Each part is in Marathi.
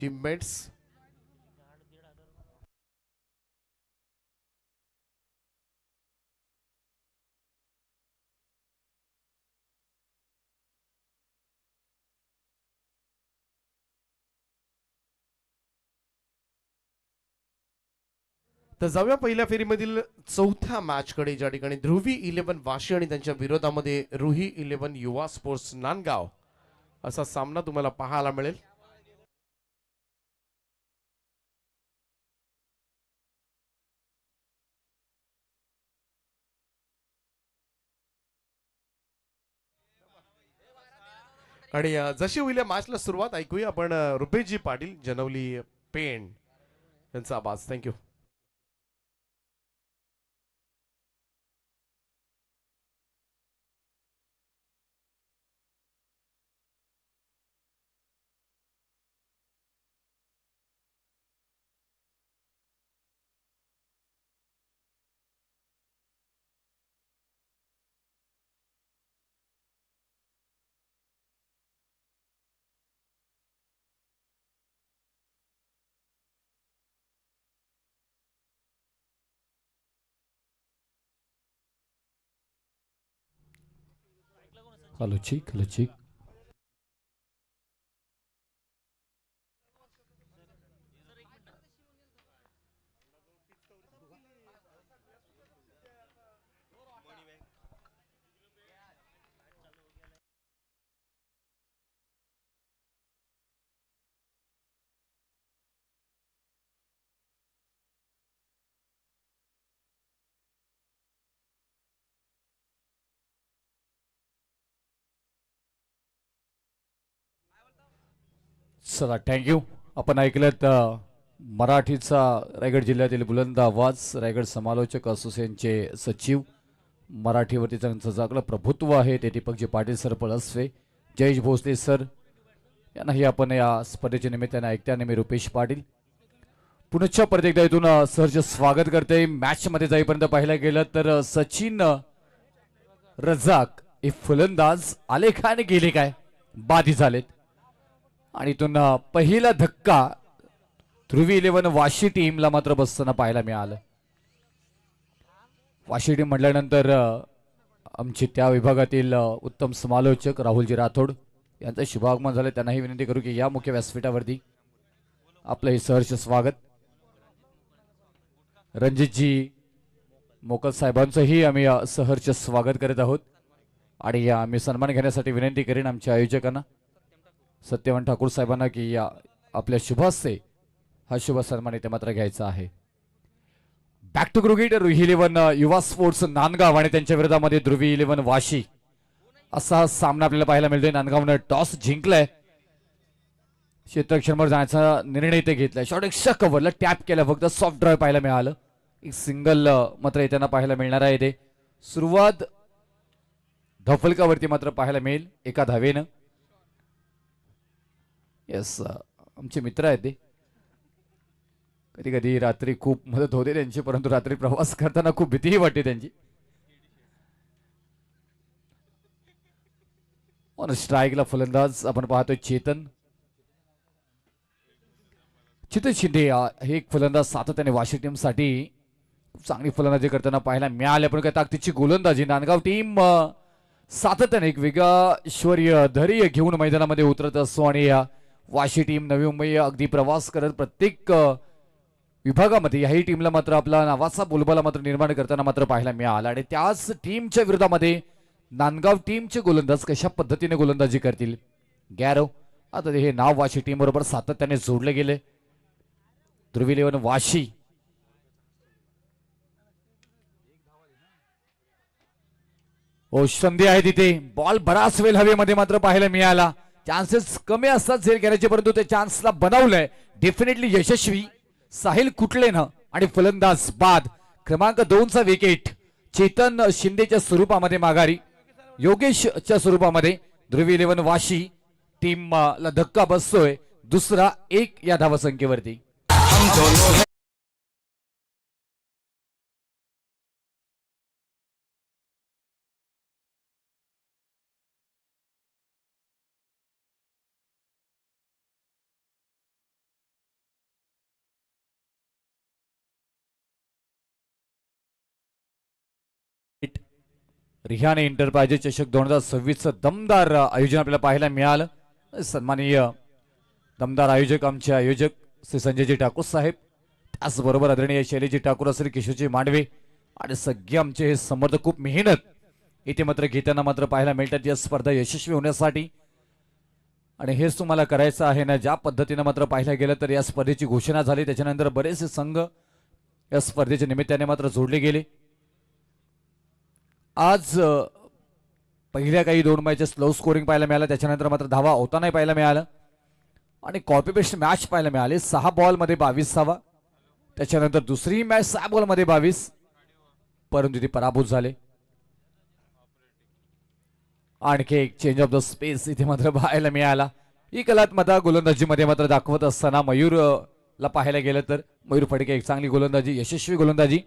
टीममेट्स. तर जाऊया पहिल्या फेरीमधील चौथ्या मॅचकडे, ज्या ठिकाणी ध्रुवी 11 वाशी आणि त्यांच्या विरोधामध्ये रुही 11 युवा स्पोर्ट्स नांदगाव असा सामना तुम्हाला पाहायला मिळेल. आणि जशी होईल या मॅचला सुरुवात ऐकूया आपण रुपेशजी पाटील जनवली पेण यांचा आवाज. थँक्यू. लचिक लचिक चला थँक्यू. आपण ऐकलं मराठीचा रायगड जिल्ह्यातील बुलंद आवाज रायगड समालोचक असोसिएशनचे सचिव, मराठीवरती त्यांचं चांगलं प्रभुत्व आहे ते दीपकजी पाटील सर पळसवे, जयेश भोसले सर यांनाही आपण या स्पर्धेच्या निमित्ताने ऐकत्याने मी रुपेश पाटील पुनश्च परत एकदा इथून सहर्ष स्वागत करते. मॅच मध्ये जाईपर्यंत पाहायला गेलं तर सचिन रजाक हे फलंदाज आले काय आणि गेले काय बाधी झालेत आणि इथून पहिला धक्का ध्रुवी 11 वाशी टीमला मात्र बसताना पाहायला मिळालं. वाशी टीम म्हटल्यानंतर आमचे त्या विभागातील उत्तम समालोचक राहुलजी राठोड यांचं शुभागमन झालं. त्यांनाही विनंती करू की या मुख्य व्यासपीठावरती आपलं हे सहर्ष स्वागत. रणजितजी मोकल साहेबांचंही आम्ही सहर्ष स्वागत करत आहोत आणि आम्ही सन्मान घेण्यासाठी विनंती करेन आमच्या आयोजकांना सत्यवान ठाकूर साहेबांना की आपल्या शुभास्ते हा शुभ सन्मान इथे मात्र घ्यायचा आहे. बॅक टू क्रिकेट रुही 11 युवा स्पोर्ट्स नांदगाव आणि त्यांच्या विरोधामध्ये ध्रुवी 11 वाशी असा सामना आपल्याला पाहायला मिळतोय. नांदगावनं टॉस जिंकलाय, क्षेत्ररक्षणावर जाण्याचा निर्णय ते घेतलाय. शॉट एक्स्ट्रा कव्हरला टॅप केला, फक्त सॉफ्ट ड्राईव्ह पाहायला मिळालं. एक सिंगल मात्र येताना पाहायला मिळणार आहे. ते सुरुवात धफलकावरती मात्र पाहायला मिळेल एका धावेनं. येस, आमचे मित्र आहेत ते. कधी कधी रात्री खूप मदत होते त्यांची, परंतु रात्री प्रवास करताना खूप भीतीही वाटते त्यांची. ऑन स्ट्राईकला फलंदाज आपण पाहतोय चेतन शिंदे. हे एक फलंदाज सातत्याने वाशी टीमसाठी चांगली फलंदाजी करताना पाहायला मिळाले. पण काय ताकदीची गोलंदाजी नांदगाव टीम सातत्याने एक वेगळा ऐश्वर्य धैर्य घेऊन मैदानामध्ये उतरत असतो आणि वाशी टीम नवी मुंबई अगदी प्रवास करत प्रत्येक विभागामध्ये याही टीमला मात्र आपला नावाचा बोलबाला मात्र निर्माण करताना मात्र पाहायला मिळाला. आणि त्याच टीमच्या विरोधामध्ये नांदगाव टीमचे गोलंदाज कशा पद्धतीने गोलंदाजी करतील. गॅरो आता हे नाव वाशी टीम बरोबर सातत्याने जोडले गेले. ध्रुवी 11 वाशी संधी आहे तिथे. बॉल बराच वेळ हवेमध्ये मात्र पाहायला मिळाला. चान्सेस कमी असतात झेल घेण्याचे, परंतु ते चान्सला बनवलंय डेफिनेटली यशस्वी साहिल कुटलेनं. आणि फलंदाज बाद क्रमांक 2चा विकेट चेतन शिंदेच्या स्वरूपामध्ये माघारी, योगेशच्या स्वरूपामध्ये ध्रुवी 11 वाशी टीमला धक्का बसतोय दुसरा 1 या धावसंख्येवरती. रिहाने एंटरप्राइजेस चषक 2026 दमदार आयोजन आपल्याला पाहायला मिळालं. सन्माननीय दमदार आयोजक आमचे आयोजक श्री संजयजी ठाकूर साहेब, त्याचबरोबर आदरणीय शैलेजी ठाकूर असेल, किशोरजी मांडवे आणि सगळे आमचे हे समर्थक खूप मेहनत इथे मात्र घेताना मात्र पाहायला मिळतात या स्पर्धा यशस्वी होण्यासाठी. आणि हेच तुम्हाला करायचं आहे ना. ज्या पद्धतीने मात्र पाहायला गेलं तर या स्पर्धेची घोषणा झाली, त्याच्यानंतर बरेचसे संघ या स्पर्धेच्या निमित्ताने मात्र जोडले गेले. आज पहिल्या काही 2 मॅचेस स्लो स्कोरिंग पाहायला मिळालं, त्याच्यानंतर मात्र धावा होतानाही पाहायला मिळालं आणि कॉपी पेस्ट मॅच पाहायला मिळाले. 6 बॉलमध्ये 22 धावा, त्याच्यानंतर दुसरी मॅच 6 बॉलमध्ये 22, परंतु ते पराभूत झाले. आणखी एक चेंज ऑफ द स्पेस इथे मात्र पाहायला मिळाला. ही कलात्मता गोलंदाजीमध्ये मात्र दाखवत असताना मयूरला पाहायला गेलं तर मयूर फडके एक चांगली गोलंदाजी, यशस्वी गोलंदाजी,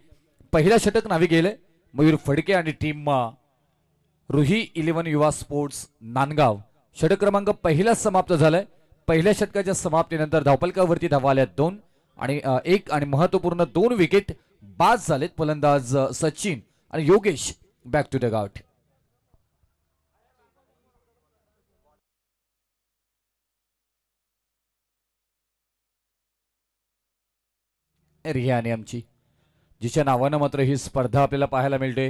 पहिला षटक नावी गेले मयूर फडके आणि टीम रुही 11 युवा स्पोर्ट्स नांदगाव. षटक क्रमांक पहिला समाप्त झालाय. पहिल्या षटकाच्या समाप्तीनंतर धावपलकावरती धावा आल्या 2 आणि 1 आणि महत्वपूर्ण 2 विकेट बाद झालेत. फलंदाज सचिन आणि Yogesh back to the dugout. रिहाने आमची, जिच्या नावानं मात्र ही स्पर्धा आपल्याला पाहायला मिळते,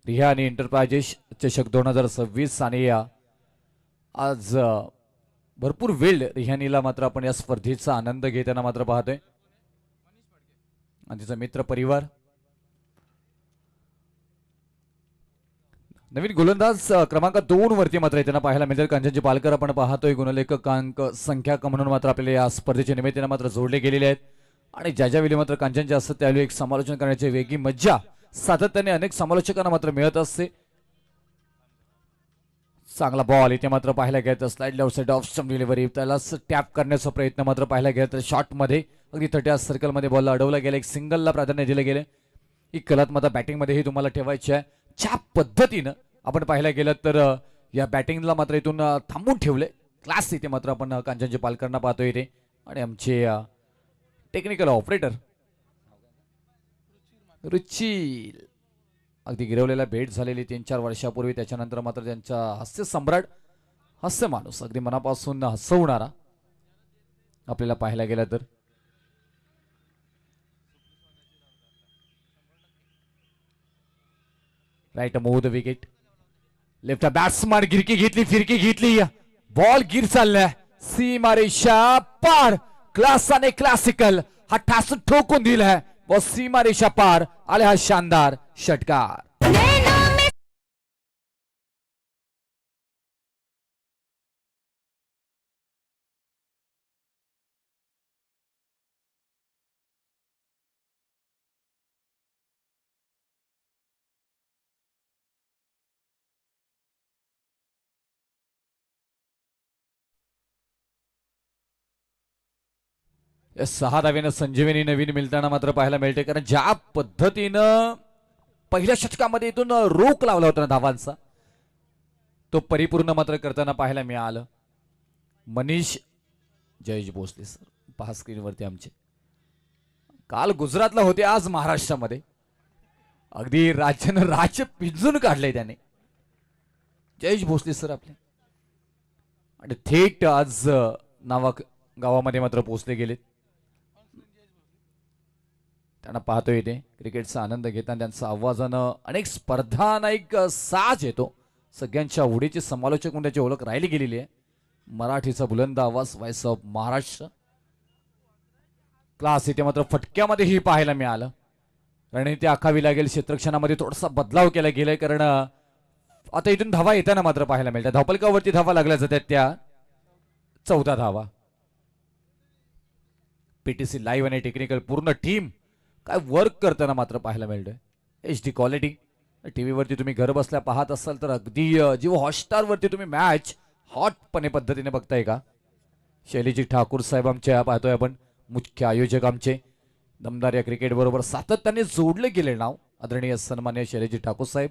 रिहाने एंटरप्राइजेस चषक 2026. आणि आज भरपूर वेळ रिहानीला मात्र आपण या स्पर्धेचा आनंद घेताना मात्र पाहतोय आणि तिचा मित्र परिवार. नवीन गोलंदाज क्रमांक 2 वरती मात्र येताना पाहायला मिळतात कांचनजी पालकर आपण पाहतोय. गुणलेखकांक संख्याक म्हणून मात्र आपल्याला या स्पर्धेच्या निमित्ताने मात्र जोडले गेलेले आहेत आणि ज्या ज्यावेळी मात्र कांचनचे असतात त्यावेळी एक समालोचन करण्याची वेगळी मज्जा सातत्याने अनेक समालोचकांना मात्र मिळत असते. चांगला बॉल इथे मात्र पाहायला गेलं, slide left side off stump delivery, त्याला टॅप करण्याचा प्रयत्न मात्र पाहायला गेलं तर शॉट मध्ये अगदी 30 सर्कलमध्ये बॉल अडवला गेला, एक सिंगलला प्राधान्य दिले गेले. ही कलात्मता बॅटिंगमध्येही तुम्हाला ठेवायची आहे. ज्या पद्धतीनं आपण पाहायला गेलं तर या बॅटिंगला मात्र इथून थांबून ठेवले, क्लास इथे मात्र आपण कांचनजी पालकरांना पाहतोय इथे. आणि आमचे टेक्निकल ऑपरेटर रुची, अगदी गिरवलेला भेट झालेली 3-4 वर्षापूर्वी, त्याच्यानंतर मात्र त्यांचा हास्य सम्राट, हास्य माणूस, अगदी मनापासून हसवणारा आपल्याला पाहायला गेला तर. Right move the wicket, left batsman गिरकी घेतली, फिरकी घेतली, बॉल गिर चाललाय सीमारेषा पार. क्लासाने क्लासिकल हा ठासून ठोकून दिलाय व सीमारेषा पार आले हा शानदार षटकार. या 6 धावेनं संजीवनी नवीन मिळताना मात्र पाहायला मिळते, कारण ज्या पद्धतीनं पहिल्या षटकामध्ये इथून रोख लावला होता धावांचा तो परिपूर्ण मात्र करताना पाहायला मिळालं. मनीष जयेश भोसले सर पहा स्क्रीनवरती आमचे, काल गुजरातला होते, आज महाराष्ट्रामध्ये, अगदी राज्यानं राज्य पिंजून काढलंय त्याने जयेश भोसले सर आपले, आणि थेट आज गावामध्ये मात्र पोहोचले गेलेत. त्यांना पाहतोय इथे क्रिकेटचा आनंद घेताना त्यांचा आवाजानं अनेक स्पर्धांना एक साज येतो. सगळ्यांच्या आवडीचे समालोचक म्हणून त्याची ओळख राहिली गेलेली आहे. मराठीचा बुलंद आवाज, व्हॉइस ऑफ महाराष्ट्र. क्लास इथे मात्र फटक्यामध्येही पाहायला मिळालं. रणनीती आखावी लागेल, क्षेत्रक्षणामध्ये थोडासा बदलाव केला गेलाय, कारण आता इथून धावा येताना मात्र पाहायला मिळतात. धावपलकावरती धावा लागल्या जातात त्या 14 धावा. पीटीसी लाईव्ह आणि टेक्निकल पूर्ण टीम काय वर्क करताना मात्र पाहायला मिळतंय. HD क्वालिटी टीव्हीवरती तुम्ही घर बसल्या पाहत असाल तर अगदी जीव हॉटस्टार वरती तुम्ही मॅच हॉटपणे पद्धतीने बघताय का. शैलीजी ठाकूर साहेब आमच्या पाहतोय आपण, मुख्य आयोजक आमचे, दमदार या क्रिकेट बरोबर सातत्याने जोडले गेले नाव आदरणीय सन्मान्य शैलीजी ठाकूर साहेब.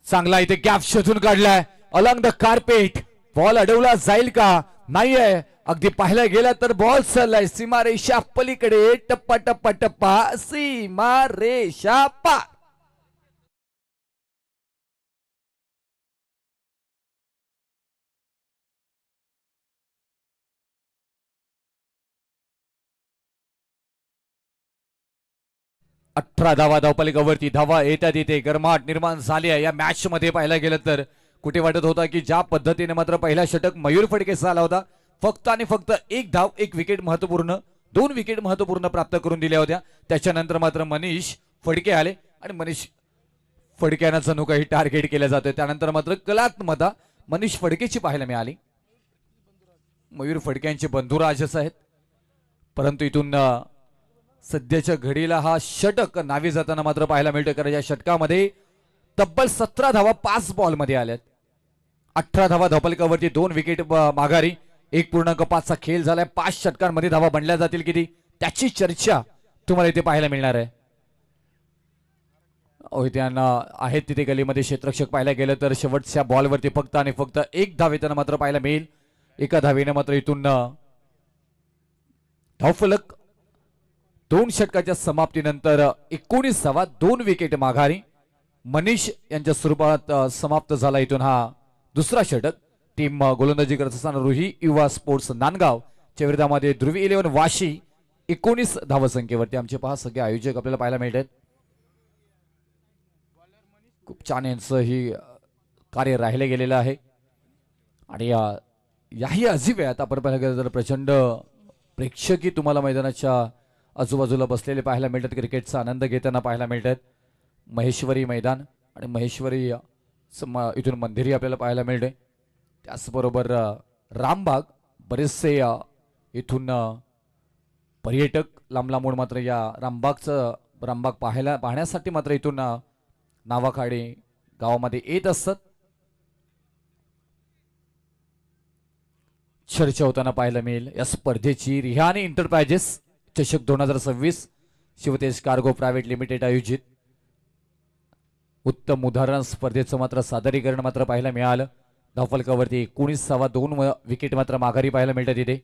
चांगला इथे गॅप शोधून काढलाय अलॉंग द कार्पेट, बॉल अडवला जाईल का नाहीये, अगदी पाहायला गेला तर बॉल चाललाय सीमारेषा पलीकडे, टप्पा टप्पा टप्पा सीमारेषा पार. 18 धावा धावपलिकावरती धावा येतात येते गरमाट निर्माण झाली आहे या मॅच मध्ये पाहायला गेलं तर कुठे वाटत होता की ज्या पद्धतीने मात्र पहिला षटक मयूर फडकेचा आला होता फक्त आणि फक्त एक धाव एक विकेट महत्वपूर्ण 2 विकेट महत्वपूर्ण प्राप्त करून दिल्या होत्या त्याच्यानंतर मात्र मनीष फडके आले आणि मनीष फडक्यानं जणू काही टार्गेट केलं जातं त्यानंतर मात्र कलात्मता मनीष फडकेची पाहायला मिळाली मयूर फडक्यांचे बंधुराजच आहेत परंतु इथून सध्याच्या घडीला हा षटक नावे जाताना मात्र पाहायला मिळतं कारण या षटकामध्ये तब्बल 17 धावा 5 बॉलमध्ये आल्यात 18 धावा धावपलिकावरती 2 विकेट माघारी 1.5 चा खेळ झालाय 5 षटकांमध्ये धावा बनल्या जातील किती त्याची चर्चा तुम्हाला इथे पाहायला मिळणार आहे त्यांना आहेत तिथे गलीमध्ये क्षेत्ररक्षक पाहायला गेलं तर शेवटच्या बॉलवरती फक्त आणि फक्त एक धाव येताना मात्र पाहायला मिळेल एका धावेने मात्र इथून धावफलक 2 षटकाच्या समाप्तीनंतर 19 धावा 2 विकेट माघारी मनीष यांच्या स्वरूपात समाप्त झाला इथून हा दुसरा षटक टीम गोलंदाजी करत असताना रुही युवा स्पोर्ट्स नांदगाव च्या विरोधामध्ये ध्रुवी 11 वाशी 19 धावसंख्येवरती आमचे पहा सगळे आयोजक आपल्याला पाहायला मिळतात खूप छान यांचं ही कार्य राहिले गेलेलं आहे आणि याही अजिवेळात आपण पाहायला गेलं तर प्रचंड प्रेक्षकही तुम्हाला मैदानाच्या आजूबाजूला बसलेले पाहायला मिळतात क्रिकेटचा आनंद घेताना पाहायला मिळतात महेश्वरी मैदान आणि महेश्वरी इथून मंदिरही आपल्याला पाहायला मिळते त्याचबरोबर रामबाग बरेचसे इथून पर्यटक लांब लांबून मात्र या रामबाग पाहण्यासाठी मात्र इथून नावाखाडी गावामध्ये येत असतात चर्चा होताना पाहायला मिळेल या स्पर्धेची रिहानी एंटरप्राइजेस चषक 2026 शिवतेज कार्गो प्रायव्हेट लिमिटेड आयोजित उत्तम उदाहरण स्पर्धेचं मात्र सादरीकरण मात्र पाहायला मिळालं धावफलकावरती 19 2 विकेट मात्र माघारी पाहायला मिळतात इथे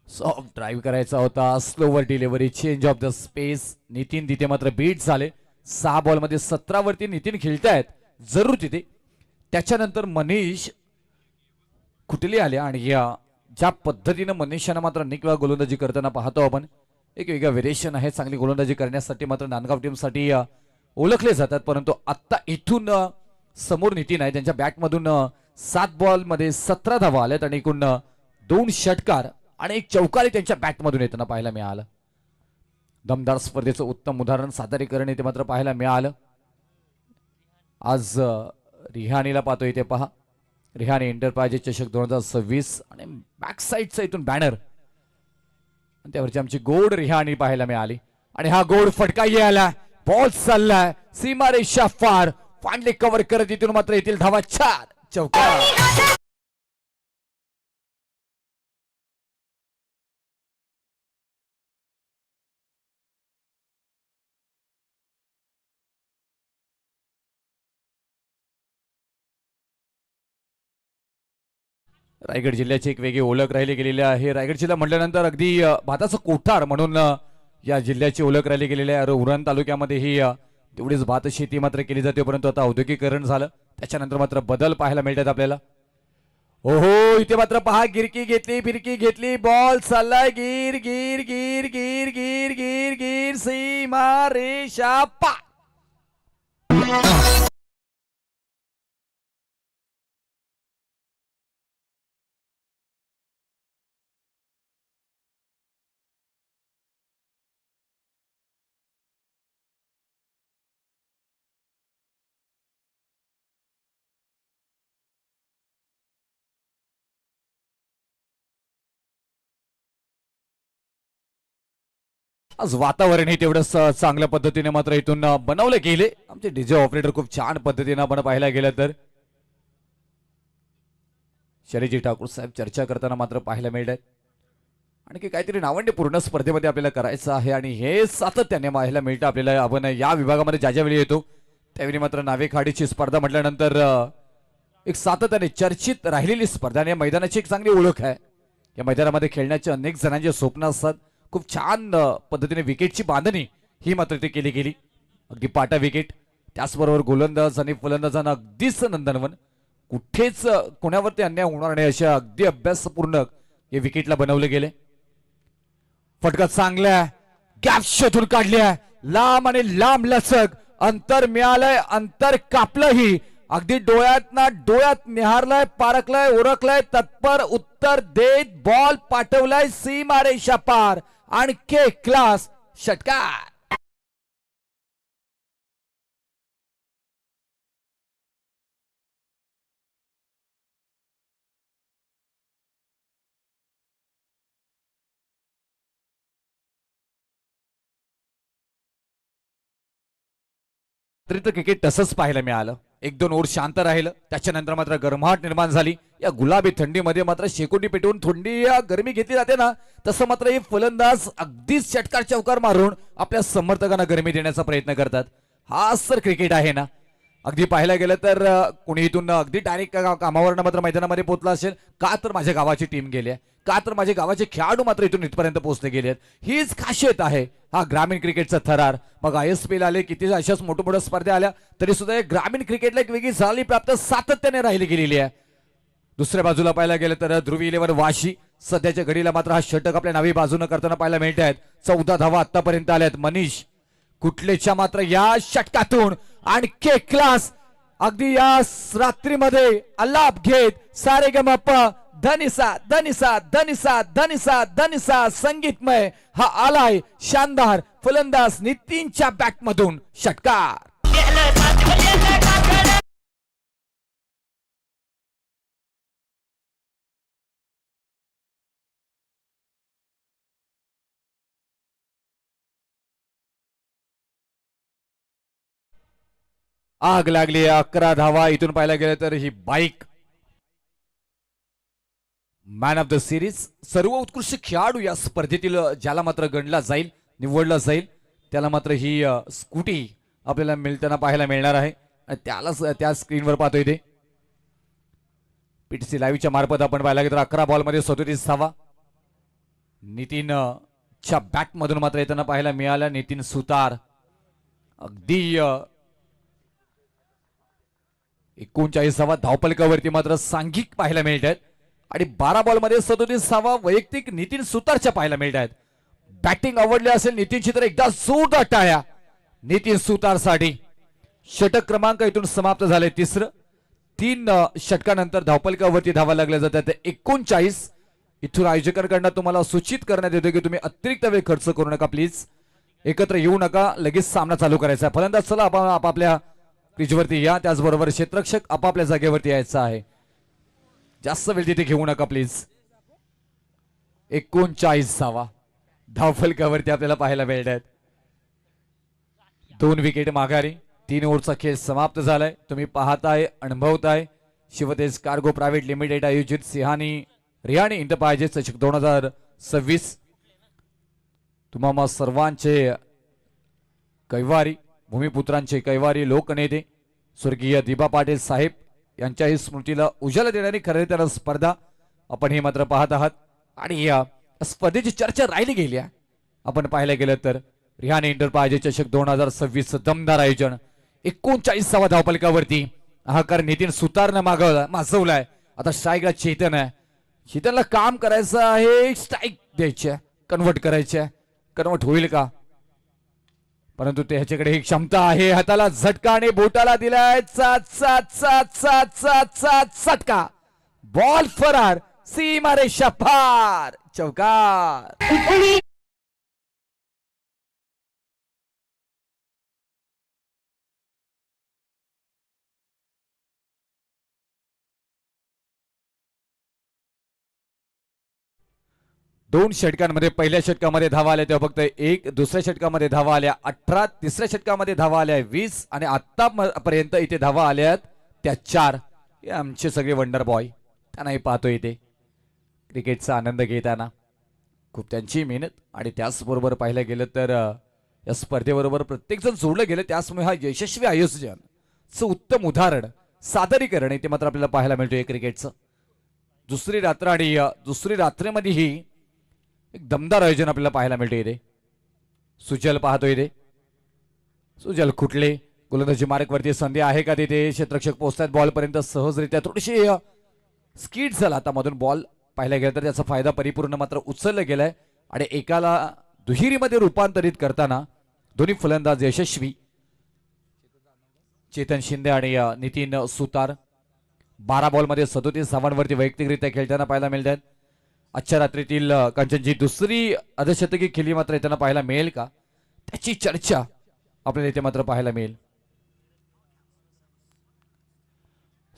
सॉफ्ट ड्राईव्ह करायचा होता slower delivery change of the space Nitin तिथे मात्र बीट झाले 6 बॉलमध्ये 17 वरती नितीन खेळतायत जरूर तिथे त्याच्यानंतर मनीष कुठले आले आणि या ज्या पद्धतीने मनीषानं मात्र अनेक वेळा गोलंदाजी करताना पाहतो आपण एक वेगळं व्हेरिएशन आहे चांगली गोलंदाजी करण्यासाठी मात्र नांदगाव टीमसाठी ओळखले जातात परंतु आत्ता इथून समोर नितीन आहे त्यांच्या बॅटमधून 7 बॉलमध्ये 17 धावा आल्यात आणि एकूण 2 षटकार आणि एक चौकारी त्यांच्या बॅटमधून येताना पाहायला मिळालं दमदार स्पर्धेचं उत्तम उदाहरण सादरीकरण इथे मात्र पाहायला मिळालं आज रिहानीला पाहतो इथे पहा रिहानी एंटरप्राइजेस चषक 2026 आणि बॅक साईडचा इथून बॅनर त्यावरची आमची गोड रिहानी पाहायला मिळाली आणि हा गोड फटका आला बॉल चाललाय सीमारेषा फार फांडले कव्हर करत इथून मात्र येथील धावा 4 चौकार रायगड जिल्ह्याची एक वेगळी ओळख राहिली गेलेली आहे रायगड जिल्हा म्हटल्यानंतर अगदी भाताचं कोठार म्हणून या जिल्ह्याची ओळख राहिली गेलेली आहे उरण तालुक्यामध्ये ही तेवढीच भात शेती मात्र केली जाते परंतु आता औद्योगिकरण झालं त्याच्यानंतर मात्र बदल पाहायला मिळतात आपल्याला ओहो इथे मात्र पहा गिरकी घेतली फिरकी घेतली बॉल चाललाय गिर गिर गिर गिर गिर गिर गिर सीमा रेषा पा आज वातावरण हे तेवढंच चांगल्या पद्धतीने मात्र इथून बनवले गेले आमचे डीजे ऑपरेटर खूप छान पद्धतीने आपण पाहायला गेलं तर शैलीजी ठाकूर साहेब चर्चा करताना मात्र पाहायला मिळतात आणखी काहीतरी नावंडपूर्ण स्पर्धेमध्ये आपल्याला करायचं आहे आणि हे सातत्याने पाहायला मिळतं आपल्याला आपण या विभागामध्ये ज्या ज्या वेळी येतो त्यावेळी मात्र नावेखाडीची स्पर्धा म्हटल्यानंतर एक सातत्याने चर्चित राहिलेली स्पर्धा आणि या मैदानाची एक चांगली ओळख आहे या मैदानामध्ये खेळण्याचे अनेक जणांचे स्वप्न असतात खूप छान पद्धतीने विकेटची बांधणी ही मात्र ते केली गेली अगदी पाटा विकेट त्याचबरोबर गोलंदाज आणि फलंदाजांना अगदीच नंदनवन कुठेच कोणावरती अन्याय होणार नाही अशा अगदी अभ्यासपूर्ण हे विकेटला बनवले गेले फटका चांगला गॅप शोधून काढली आहे. लांब आणि लांब लचक अंतर मिळालंय, अंतर कापलंही. अगदी डोळ्यात निहारलाय, पारखलाय, ओळखलाय, तत्पर उत्तर देत बॉल पाठवलाय सीमारेषा पार. आणखी क्लास षटकार. क्रिकेट तसंच पाहायला मिळालं. 1-2 ओव्हर शांत राहिलं, त्याच्यानंतर मात्र गरमाट निर्माण झाली. या गुलाबी थंडीमध्ये मात्र शेकोटी पेटवून थंडी या गरमी घेतली जाते ना, तसं मात्र हे फलंदाज अगदीच षटकार चौकार मारून आपल्या समर्थकांना गरमी देण्याचा प्रयत्न करतात. हाच तर क्रिकेट आहे ना. अगदी पाहायला गेलं तर कोणी इथून अगदी डायरेक्ट कामावरनं मात्र मैदानामध्ये पोहोचला असेल का, तर माझ्या गावाची टीम गेली आहे, का तर माझे गावाचे खेळाडू मात्र इथून इथपर्यंत पोहोचले गेले आहेत. हीच खासियत आहे हा ग्रामीण क्रिकेटचा थरार. मग ISPL आले, किती अशाच मोठ्या स्पर्धा आल्या, तरी सुद्धा ग्रामीण क्रिकेटला एक वेगळी झाली प्राप्त सातत्याने राहिली गेलेली आहे. दुसऱ्या बाजूला पाहायला गेलं तर ध्रुवी इलेव्हन वाशी सध्याच्या घडीला मात्र हा षटक आपल्या नावी बाजूने करताना पाहायला मिळत आहेत. 14 धावा आतापर्यंत आल्यात. मनीष कुठलेच्या मात्र या षटकातून आणखी क्लास. अगदी या रात्रीमध्ये अल्लाप घेत सारेगमप धनिसा धनिसा धनिसा धनिसा धनिसा संगीतमय हा आलाय शानदार फलंदाज नितीनच्या बॅट मधून षटकार. आग लागली. 11 धावा. इथून पाहायला गेलं तर ही bike man of the series, सर्व उत्कृष्ट खेळाडू या स्पर्धेतील ज्याला मात्र गणला जाईल, निवडला जाईल, त्याला मात्र ही स्कूटी आपल्याला मिळताना पाहायला मिळणार आहे. त्याला त्या स्क्रीनवर पाहतोय ते PTC लाईव्हच्या मार्फत आपण पाहायला गेलं तर 11 बॉलमध्ये 37 धावा नितीन च्या बॅट मधून मात्र येताना पाहायला मिळाला. नितीन सुतार अगदी 39 धावा धावपलकावरती मात्र सांघिक पाहायला मिळत आहेत. आणि 12 बॉलमध्ये 37 धावा वैयक्तिक नितीन सुतारच्या पाहायला मिळत आहेत. बॅटिंग आवडली असेल नितीनची तर एकदा जोरदार टाळ्या नितीन सुतारसाठी. षटक क्रमांक इथून समाप्त झाले. तिसरं 3 षटकानंतर धावपलकावरती धावा लागल्या जातात 39. इथून आयोजकांकडून तुम्हाला सूचित करण्यात येतो की तुम्ही अतिरिक्त वेळ खर्च करू नका प्लीज. एकत्र येऊ नका, लगेच सामना चालू करायचा आहे. फलंदाज चला आपापल्या क्रीजवरती या, त्याचबरोबर क्षेत्ररक्षक आपापल्या जागेवरती यायचा आहे. जास्त वेळ तिथे घेऊ नका प्लीज. 39 धावा धावफलकावरती आपल्याला पाहायला मिळत आहेत. 2 विकेट माघारी. 3 ओव्हरचा खेळ समाप्त झालाय. तुम्ही पाहताय, अनुभवताय शिवतेज कार्गो प्रायव्हेट लिमिटेड आयोजित रिहाणी इंटरप्राइजेस चषक 2026. तुम्हा सर्वांचे कैवारी, भूमिपुत्रांचे कैवारी लोकनेते स्वर्गीय दिबा पाटील साहेब यांच्याही स्मृतीला उजाला देणारी खरे तर स्पर्धा आपण हे मात्र पाहत आहात. आणि या स्पर्धेची चर्चा राहिली गेली आहे. आपण पाहायला गेलं तर रिहाणी इंटरप्राइजेस चषक 2026 दमदार आयोजन. 39 धावपलकावरती हा कर नितीन सुतारनं माजवलाय. आता स्ट्राईकला चेतन आहे. चेतनला काम करायचं आहे, स्ट्राईक द्यायची आहे, कन्वर्ट करायची आहे. कन्वर्ट होईल का? परंतु त्याच्याकडे ही क्षमता आहे. हाताला झटका आणि बोटाला दिलाय झटका. बॉल फरार, सीमारेषा पार, चौकार. दोन षटकांमध्ये पहिल्या षटकामध्ये धावा आल्या तेव्हा फक्त 1, दुसऱ्या षटकामध्ये धावा आल्या 18, तिसऱ्या षटकामध्ये धावा आल्या 20 आणि आतापर्यंत इथे धावा आल्यात त्या 4. हे आमचे सगळे वंडर बॉय, त्यांनाही पाहतो इथे क्रिकेटचा आनंद घेताना. खूप त्यांची मेहनत आणि त्याचबरोबर पाहिलं गेलं तर या स्पर्धेबरोबर प्रत्येकजण जोडलं गेलं. त्याचमुळे हा यशस्वी आयोजनचं उत्तम उदाहरण सादरीकरण इथे मात्र आपल्याला पाहायला मिळतोय क्रिकेटचं. दुसरी रात्र आणि दुसरी रात्रीमध्ये ही एक दमदार आयोजन आपल्याला पाहायला मिळते इथे. सुजल पाहतो इथे. सुजल कुठले गोलंदाजी मार्कवरती संधी आहे का तिथे? क्षेत्ररक्षक पोहोचतात बॉल पर्यंत सहजरित्या. थोडीशी स्किड झाला आता मधून बॉल पाहायला गेला तर त्याचा फायदा परिपूर्ण मात्र उचलला गेलाय आणि एकाला दुहेरीमध्ये रूपांतरित करताना दोन्ही फलंदाज यशस्वी. चेतन शिंदे आणि नितीन सुतार 12 बॉलमध्ये 37 धावांवरती वैयक्तिकरित्या खेळताना पाहायला मिळतात. आजच्या रात्रीतील कंचनची दुसरी अर्धशतकी खेळी मात्र येताना पाहायला मिळेल का, त्याची चर्चा आपल्याला इथे मात्र पाहायला मिळेल.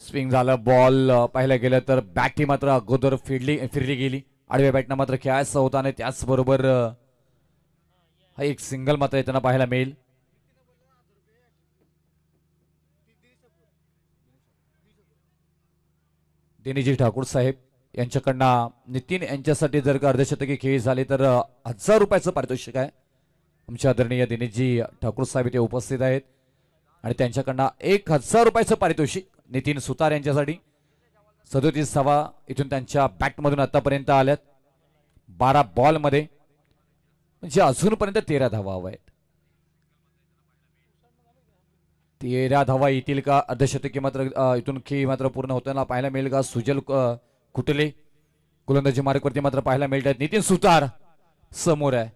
स्विंग झालं, बॉल पाहायला गेलं तर बॅट ही मात्र अगोदर फिरली गेली. आडव्या बॅटनं मात्र खेळायचं होता आणि त्याचबरोबर हा एक सिंगल मात्र येताना पाहायला मिळेल. दिनेजी ठाकूर साहेब यांच्याकडनं नितीन यांच्यासाठी जर का अर्धशतकी खेळी झाली तर 1000 रुपयाचं पारितोषिक आहे. आमच्या आदरणीय दिनेशजी ठाकूर साहेब इथे उपस्थित आहेत आणि त्यांच्याकडनं 1000 रुपयाचं पारितोषिक नितीन सुतार यांच्यासाठी. 37 धावा इथून त्यांच्या बॅटमधून आतापर्यंत आल्यात 12 बॉलमध्ये, म्हणजे अजूनपर्यंत 13 धावा हव्या आहेत. 13 धावा येतील का, अर्धशतकी मात्र इथून खेळी मात्र पूर्ण होताना पाहायला मिळेल का. सुजल कुटले गोलंदाजी मार्गवरती मात्र पाहायला मिळत आहेत. नितीन सुतार समोर आहे,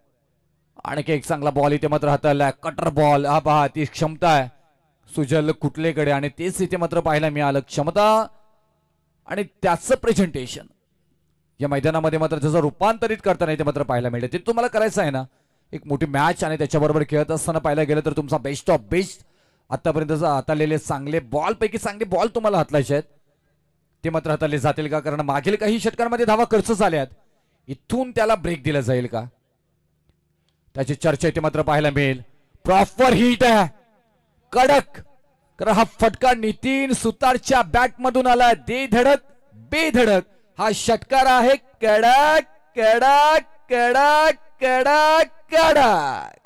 आणखी एक चांगला बॉल इथे मात्र हाताळलाय, कटर बॉल. हा पहा ती क्षमता आहे सुजल कुटलेकडे आणि तेच इथे मात्र पाहायला मिळालं. क्षमता आणि त्याचं प्रेझेंटेशन या मैदानामध्ये मात्र जसं रूपांतरित करताना इथे मात्र पाहायला मिळतं. ते तुम्हाला करायचं आहे ना, एक मोठी मॅच आणि त्याच्याबरोबर खेळत असताना पाहायला गेलं तर तुमचा बेस्ट ऑफ बेस्ट आतापर्यंत हाताळलेले चांगले बॉल पैकी चांगले बॉल तुम्हाला हाताळायचे आहेत, ते मात्र हाताळले जातील का. कारण मागील काही षटकांमध्ये धावा खर्च झाल्यात, इथून त्याला ब्रेक दिला जाईल का, त्याची चर्चा इथे मात्र पाहायला मिळेल. प्रॉपर हिट आहे, कडक. कारण हा फटका नितीन सुतारच्या बॅट मधून आला, दे धडक बेधडक हा षटकार आहे. कडक कडक कडक कडक कडक.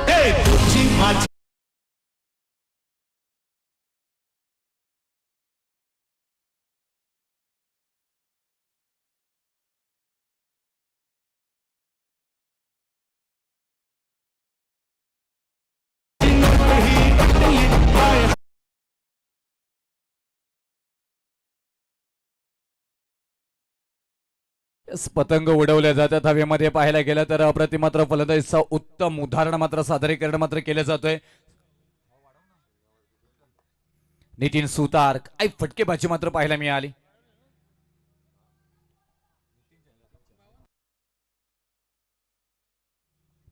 पतंग उडवल्या जातात हवेमध्ये पाहायला गेलं तर अप्रतिमात्र फलंदाजीचा उत्तम उदाहरण मात्र सादरीकरण मात्र केलं जातोय. नितीन सुतार काय फटकेबाजी मात्र पाहायला मिळाली.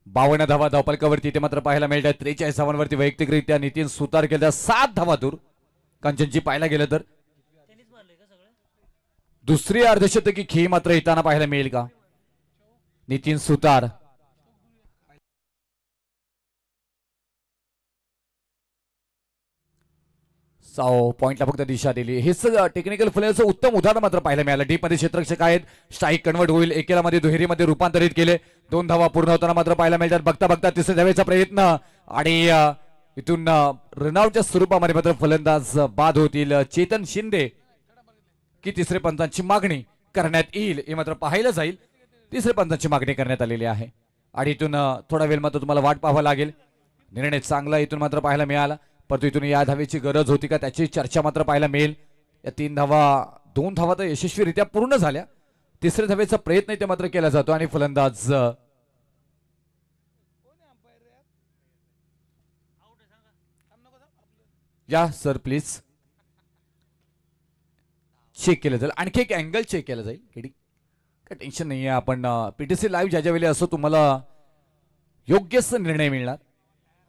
बावन्न धावा धावपलकावरती ते मात्र पाहायला मिळतात. 43 धावांवरती वैयक्तिकरित्या नितीन सुतार केल्या 7 धावा दूर. कंचनची पाहायला गेलं तर दुसरी अर्धशतकी खेळी मात्र येताना पाहायला मिळेल का. नितीन सुतार पॉइंटला फक्त दिशा दिली. हे सगळं टेक्निकल फलंदाजीचं उत्तम उदाहरण मात्र पाहायला मिळालं. डीप मध्ये क्षेत्ररक्षक आहेत, स्ट्राईक कन्वर्ट होईल, एकेला मध्ये दुहेरीमध्ये रूपांतरित केले. 2 धावा पूर्ण होताना मात्र पाहायला मिळतात. बघता बघता तिसऱ्या धावेचा प्रयत्न आणि इथून रनआउटच्या स्वरूपामध्ये मात्र फलंदाज बाद होतील. चेतन शिंदे की तिसरे पंचांची मागणी करण्यात येईल हे मात्र पाहायला जाईल. तिसरे पंचांची मागणी करण्यात आलेली आहे आणि इथून थोडा वेळ मात्र तुम्हाला वाट पाहावं लागेल. निर्णय चांगला इथून मात्र पाहायला मिळाला, परंतु इथून या धावेची गरज होती का त्याची चर्चा मात्र पाहायला मिळेल. या 3 धावा 2 धावा तर यशस्वीरित्या पूर्ण झाल्या. तिसऱ्या धावेचा प्रयत्न इथे मात्र केला जातो आणि फलंदाज या सर प्लीज चेक केलं जाईल. आणखी एक अँगल चेक केलं जाईल. काय टेन्शन नाही आहे. आपण पीटीसी लाईव्ह ज्याच्या वेळी असो तुम्हाला योग्यच निर्णय मिळणार.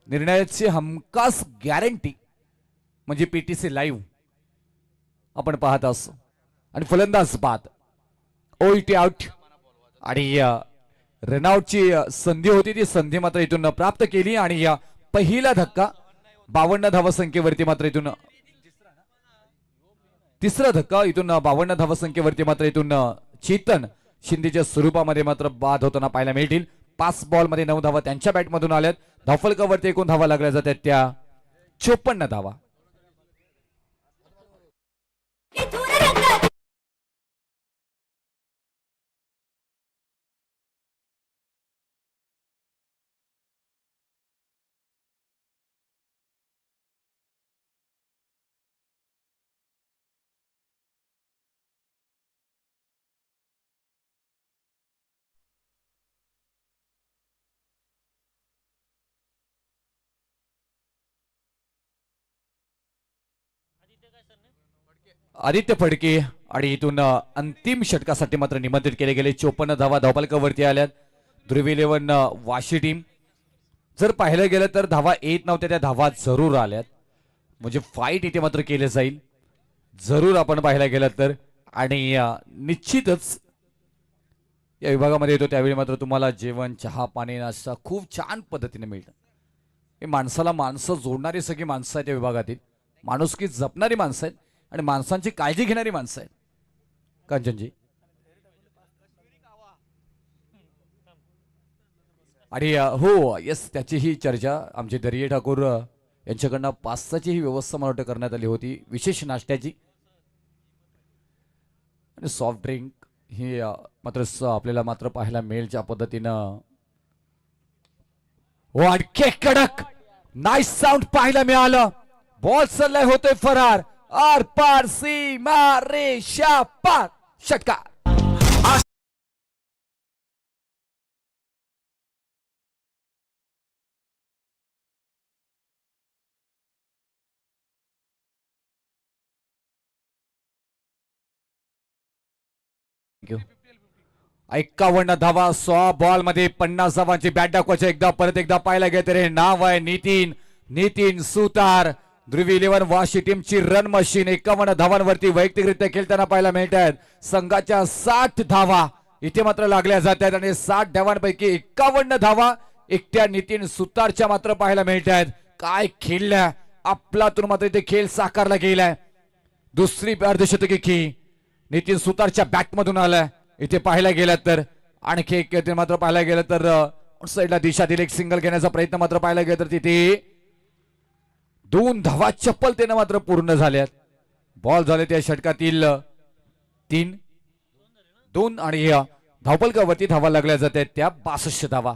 निर्णयाची हमखास गॅरंटी म्हणजे पीटीसी लाईव्ह आपण पाहत असतो. आणि फलंदाज बाद, ओईटी आउट आणि रनआउटची संधी होती, ती संधी मात्र इथून प्राप्त केली आणि पहिला धक्का 52 धावसंख्येवरती मात्र इथून तिसरा धक्का इथून 52 धावसंख्येवरती मात्र इथून चेतन शिंदेच्या स्वरूपामध्ये मात्र बाद होताना पाहायला मिळतील. 5 बॉलमध्ये 9 धावा त्यांच्या बॅटमधून आल्यात. धावफलकावरती एकूण धावा लागल्या जातात त्या 54 धावा. आदित्य फडके आणि इथून अंतिम षटकासाठी मात्र निमंत्रित केले गेले. 54 धावा धावफलकावरती आल्यात. ध्रुवी इलेव्हन वाशी टीम. जर पाहिलं गेलं तर धावा येत नव्हत्या, त्या धावा जरूर आल्यात. म्हणजे फाईट इथे मात्र केले जाईल जरूर आपण पाहायला गेलं तर. आणि निश्चितच या विभागामध्ये येतो त्यावेळी मात्र तुम्हाला जेवण, चहा, पाणी, नाश्ता खूप छान पद्धतीने मिळतं. हे माणसाला माणसं जोडणारी सगळी माणसं आहेत या विभागातील. माणुसकी जपणारी माणसं आहेत आणि माणसांची काळजी घेणारी माणसं आहेत. कांचनजी आणि हो यस, त्याची ही चर्चा आमचे दरिये ठाकूर यांच्याकडनं पास्ताची ही व्यवस्था मला वाटतं करण्यात आली होती, विशेष नाश्त्याची. आणि सॉफ्ट ड्रिंक ही मात्र आपल्याला मात्र पाहायला मिळेल ज्या पद्धतीनं. हो आणखी कडक नाईस साऊंड पाहायला मिळालं. बॉल चाललाय, होतोय फरार. आर पार सीमा रेषा पार, षटकार. थँक्यू. 51 धावा 100 बॉल मध्ये 50 धावांची बॅट दाखवायची. एकदा परत एकदा पाहायला गेलं तर हे नाव आहे नितीन सुतार. ध्रुवी इलेव्हन वाशी टीमची रन मशीन 51 धावांवरती वैयक्तिकरित्या खेळताना पाहायला मिळत आहेत. संघाच्या 60 धावा इथे मात्र लागल्या जात आहेत आणि 60 धावांपैकी 51 धावा एकट्या नितीन सुतारच्या मात्र पाहायला मिळत आहेत. काय खेळल्या आपलातून मात्र इथे खेळ साकारला गेलाय. दुसरी अर्धशतकी खेळ नितीन सुतारच्या बॅट मधून आलाय. इथे पाहायला गेलं तर आणखी एक मात्र पाहायला गेलं तर साईडला दिशा दिली, एक सिंगल घेण्याचा प्रयत्न मात्र पाहायला गेलं तर तिथे 2 धावा चप्पलतेने मात्र पूर्ण झाल्यात. बॉल झाले त्या षटकातील 3-2 आणि धावफलकावरती धावा लागल्या जातात त्या 62 धावा.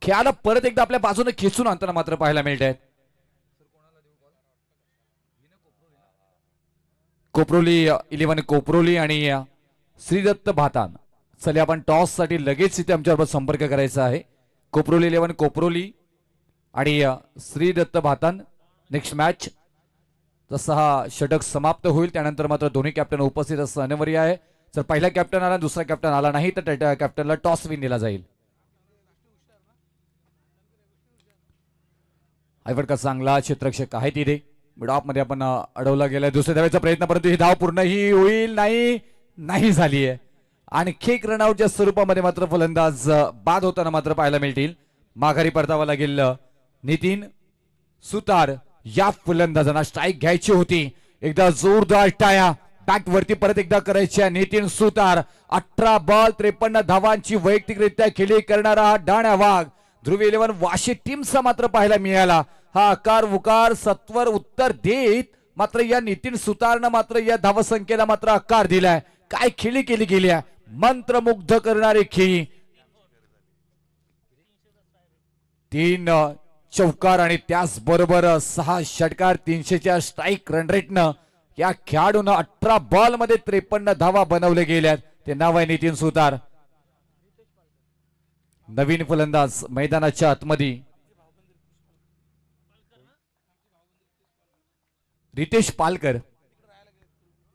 खेळाला परत एकदा आपल्या बाजूने खेचून आणताना मात्र पाहायला मिळत आहेत. कोपरोली इलेव्हन कोपरोली आणि श्रीदत्त भातान. चले आपण टॉस साठी लगेच इथे आमच्याबरोबर संपर्क करायचा आहे. कोपरोली इलेव्हन कोपरोली आणि श्रीदत्त भातान. नेक्स्ट मॅच जसा हा षटक समाप्त होईल त्यानंतर मात्र दोन्ही कॅप्टन उपस्थित असणं अनिवार्य आहे. जर पहिला कॅप्टन आला दुसरा कॅप्टन आला नाही तर कॅप्टनला टॉस विन दिला जाईल. आयवड का चांगला क्षेत्ररक्षक आहे तिथे मिड ऑफ मध्ये आपण अडवला गेला. दुसऱ्या धावेचा प्रयत्न, परंतु ही धाव पूर्ण ही होईल नाही झाली आहे. आणखी एक रनआउटच्या स्वरूपामध्ये मात्र फलंदाज बाद होताना मात्र पाहायला मिळतील. माघारी परतावा लागेल नितीन सुतार. या फलंदाजांना स्ट्राईक घ्यायची होती. एकदा जोरदार टाळ्या बॅट वरती परत एकदा करायच्या. नितीन सुतार 18 बॉल 53 धावांची वैयक्तिकरित्या खेळी करणारा हा डाण्या वाघ ध्रुवी इलेव्हन वाशी टीमचा मात्र पाहायला मिळाला. हा आकार उकार सत्वर उत्तर देत मात्र या नितीन सुतारनं मात्र या धावसंख्येला मात्र आकार दिलाय. काय खेळी केली गेली आहे, मंत्रमुग्ध करणारी खेळी. 3 चौकार आणि त्याचबरोबर 6 षटकार 300च्या स्ट्राईक रन रेटनं या खेळाडून 18 बॉल मध्ये 53 धावा बनवले गेल्यात. ते नाव आहे नितीन सुतार. नवीन फलंदाज मैदानाच्या आतमध्ये रितेश पालकर.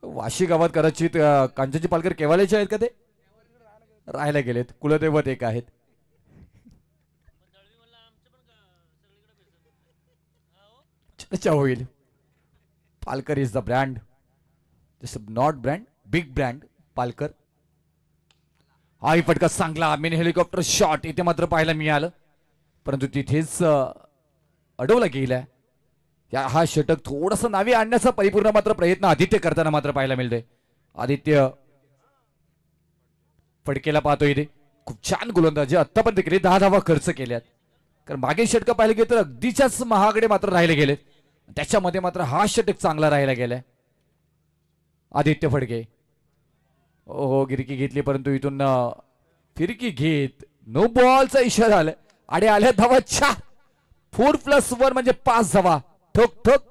वाशी गावात कदाचित कांचनजी पालकर केवाल्याचे आहेत का ते राहायला गेलेत. कुलदैवत एक आहेत. चर्चा होईल. Palkar is the brand, not brand, big brand Palkar. हा फटका चांगला मिनी हेलिकॉप्टर शॉट इथे मात्र पाहायला मिळालं, परंतु तिथेच अडवला गेलाय. हा षटक थोडस नावी आणण्याचा परिपूर्ण मात्र प्रयत्न आदित्य करताना मात्र पाहायला मिळतोय. आदित्य फडकेला पाहतोय इथे. खूप छान गोलंदाजी आतापर्यंत केली. 10 धावा खर्च केल्यात. कारण मागे षटक पाहिले गेले तर अगदीच्याच महागडे मात्र राहिले गेलेत. त्याच्यामध्ये मात्र हा षटक चांगला राहिला गेलाय. आदित्य फडके हो गिरकी घेतली, परंतु इथून फिरकी घेत नो बॉलचा इशारा आलाय आणि आल्या धावा 4. 4+1 म्हणजे 5 धावा. ठोक ठोक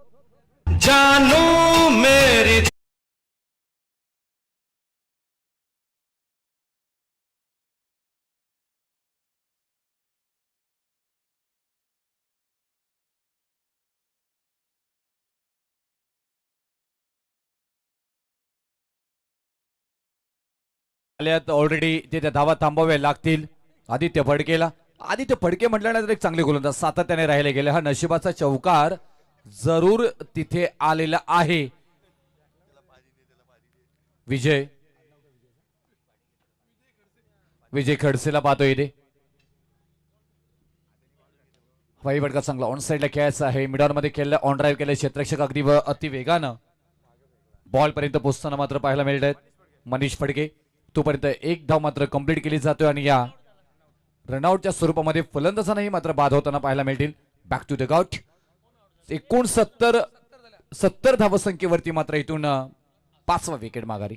जानू मेरी आल्यात ऑलरेडी ते त्या धावा थांबवाव्या लागतील. आदित्य फडके म्हटल्यानंतर एक चांगले गोलंदाज सातत्याने राहिले गेले. हा नशिबाचा चौकार जरूर तिथे आलेला आहे. विजय खडसेला पाहतो इथे. वाई फटका चांगला ऑन साईडला खेळायचा आहे. मिडॉन मध्ये खेळलं, ऑन ड्राईव्ह केलं, क्षेत्ररक्षक अगदी अति वेगानं बॉल पर्यंत पोहोचताना मात्र पाहायला मिळत आहेत. मनीष फडके तोपर्यंत एक धाव मात्र कंप्लीट केली जातोय आणि या रनआउटच्या स्वरूपामध्ये फलंदाजांनाही मात्र बाद होताना पाहायला मिळतील. Back to the gout. 69 धावसंख्येवरती मात्र इथून 5वा विकेट माघारी.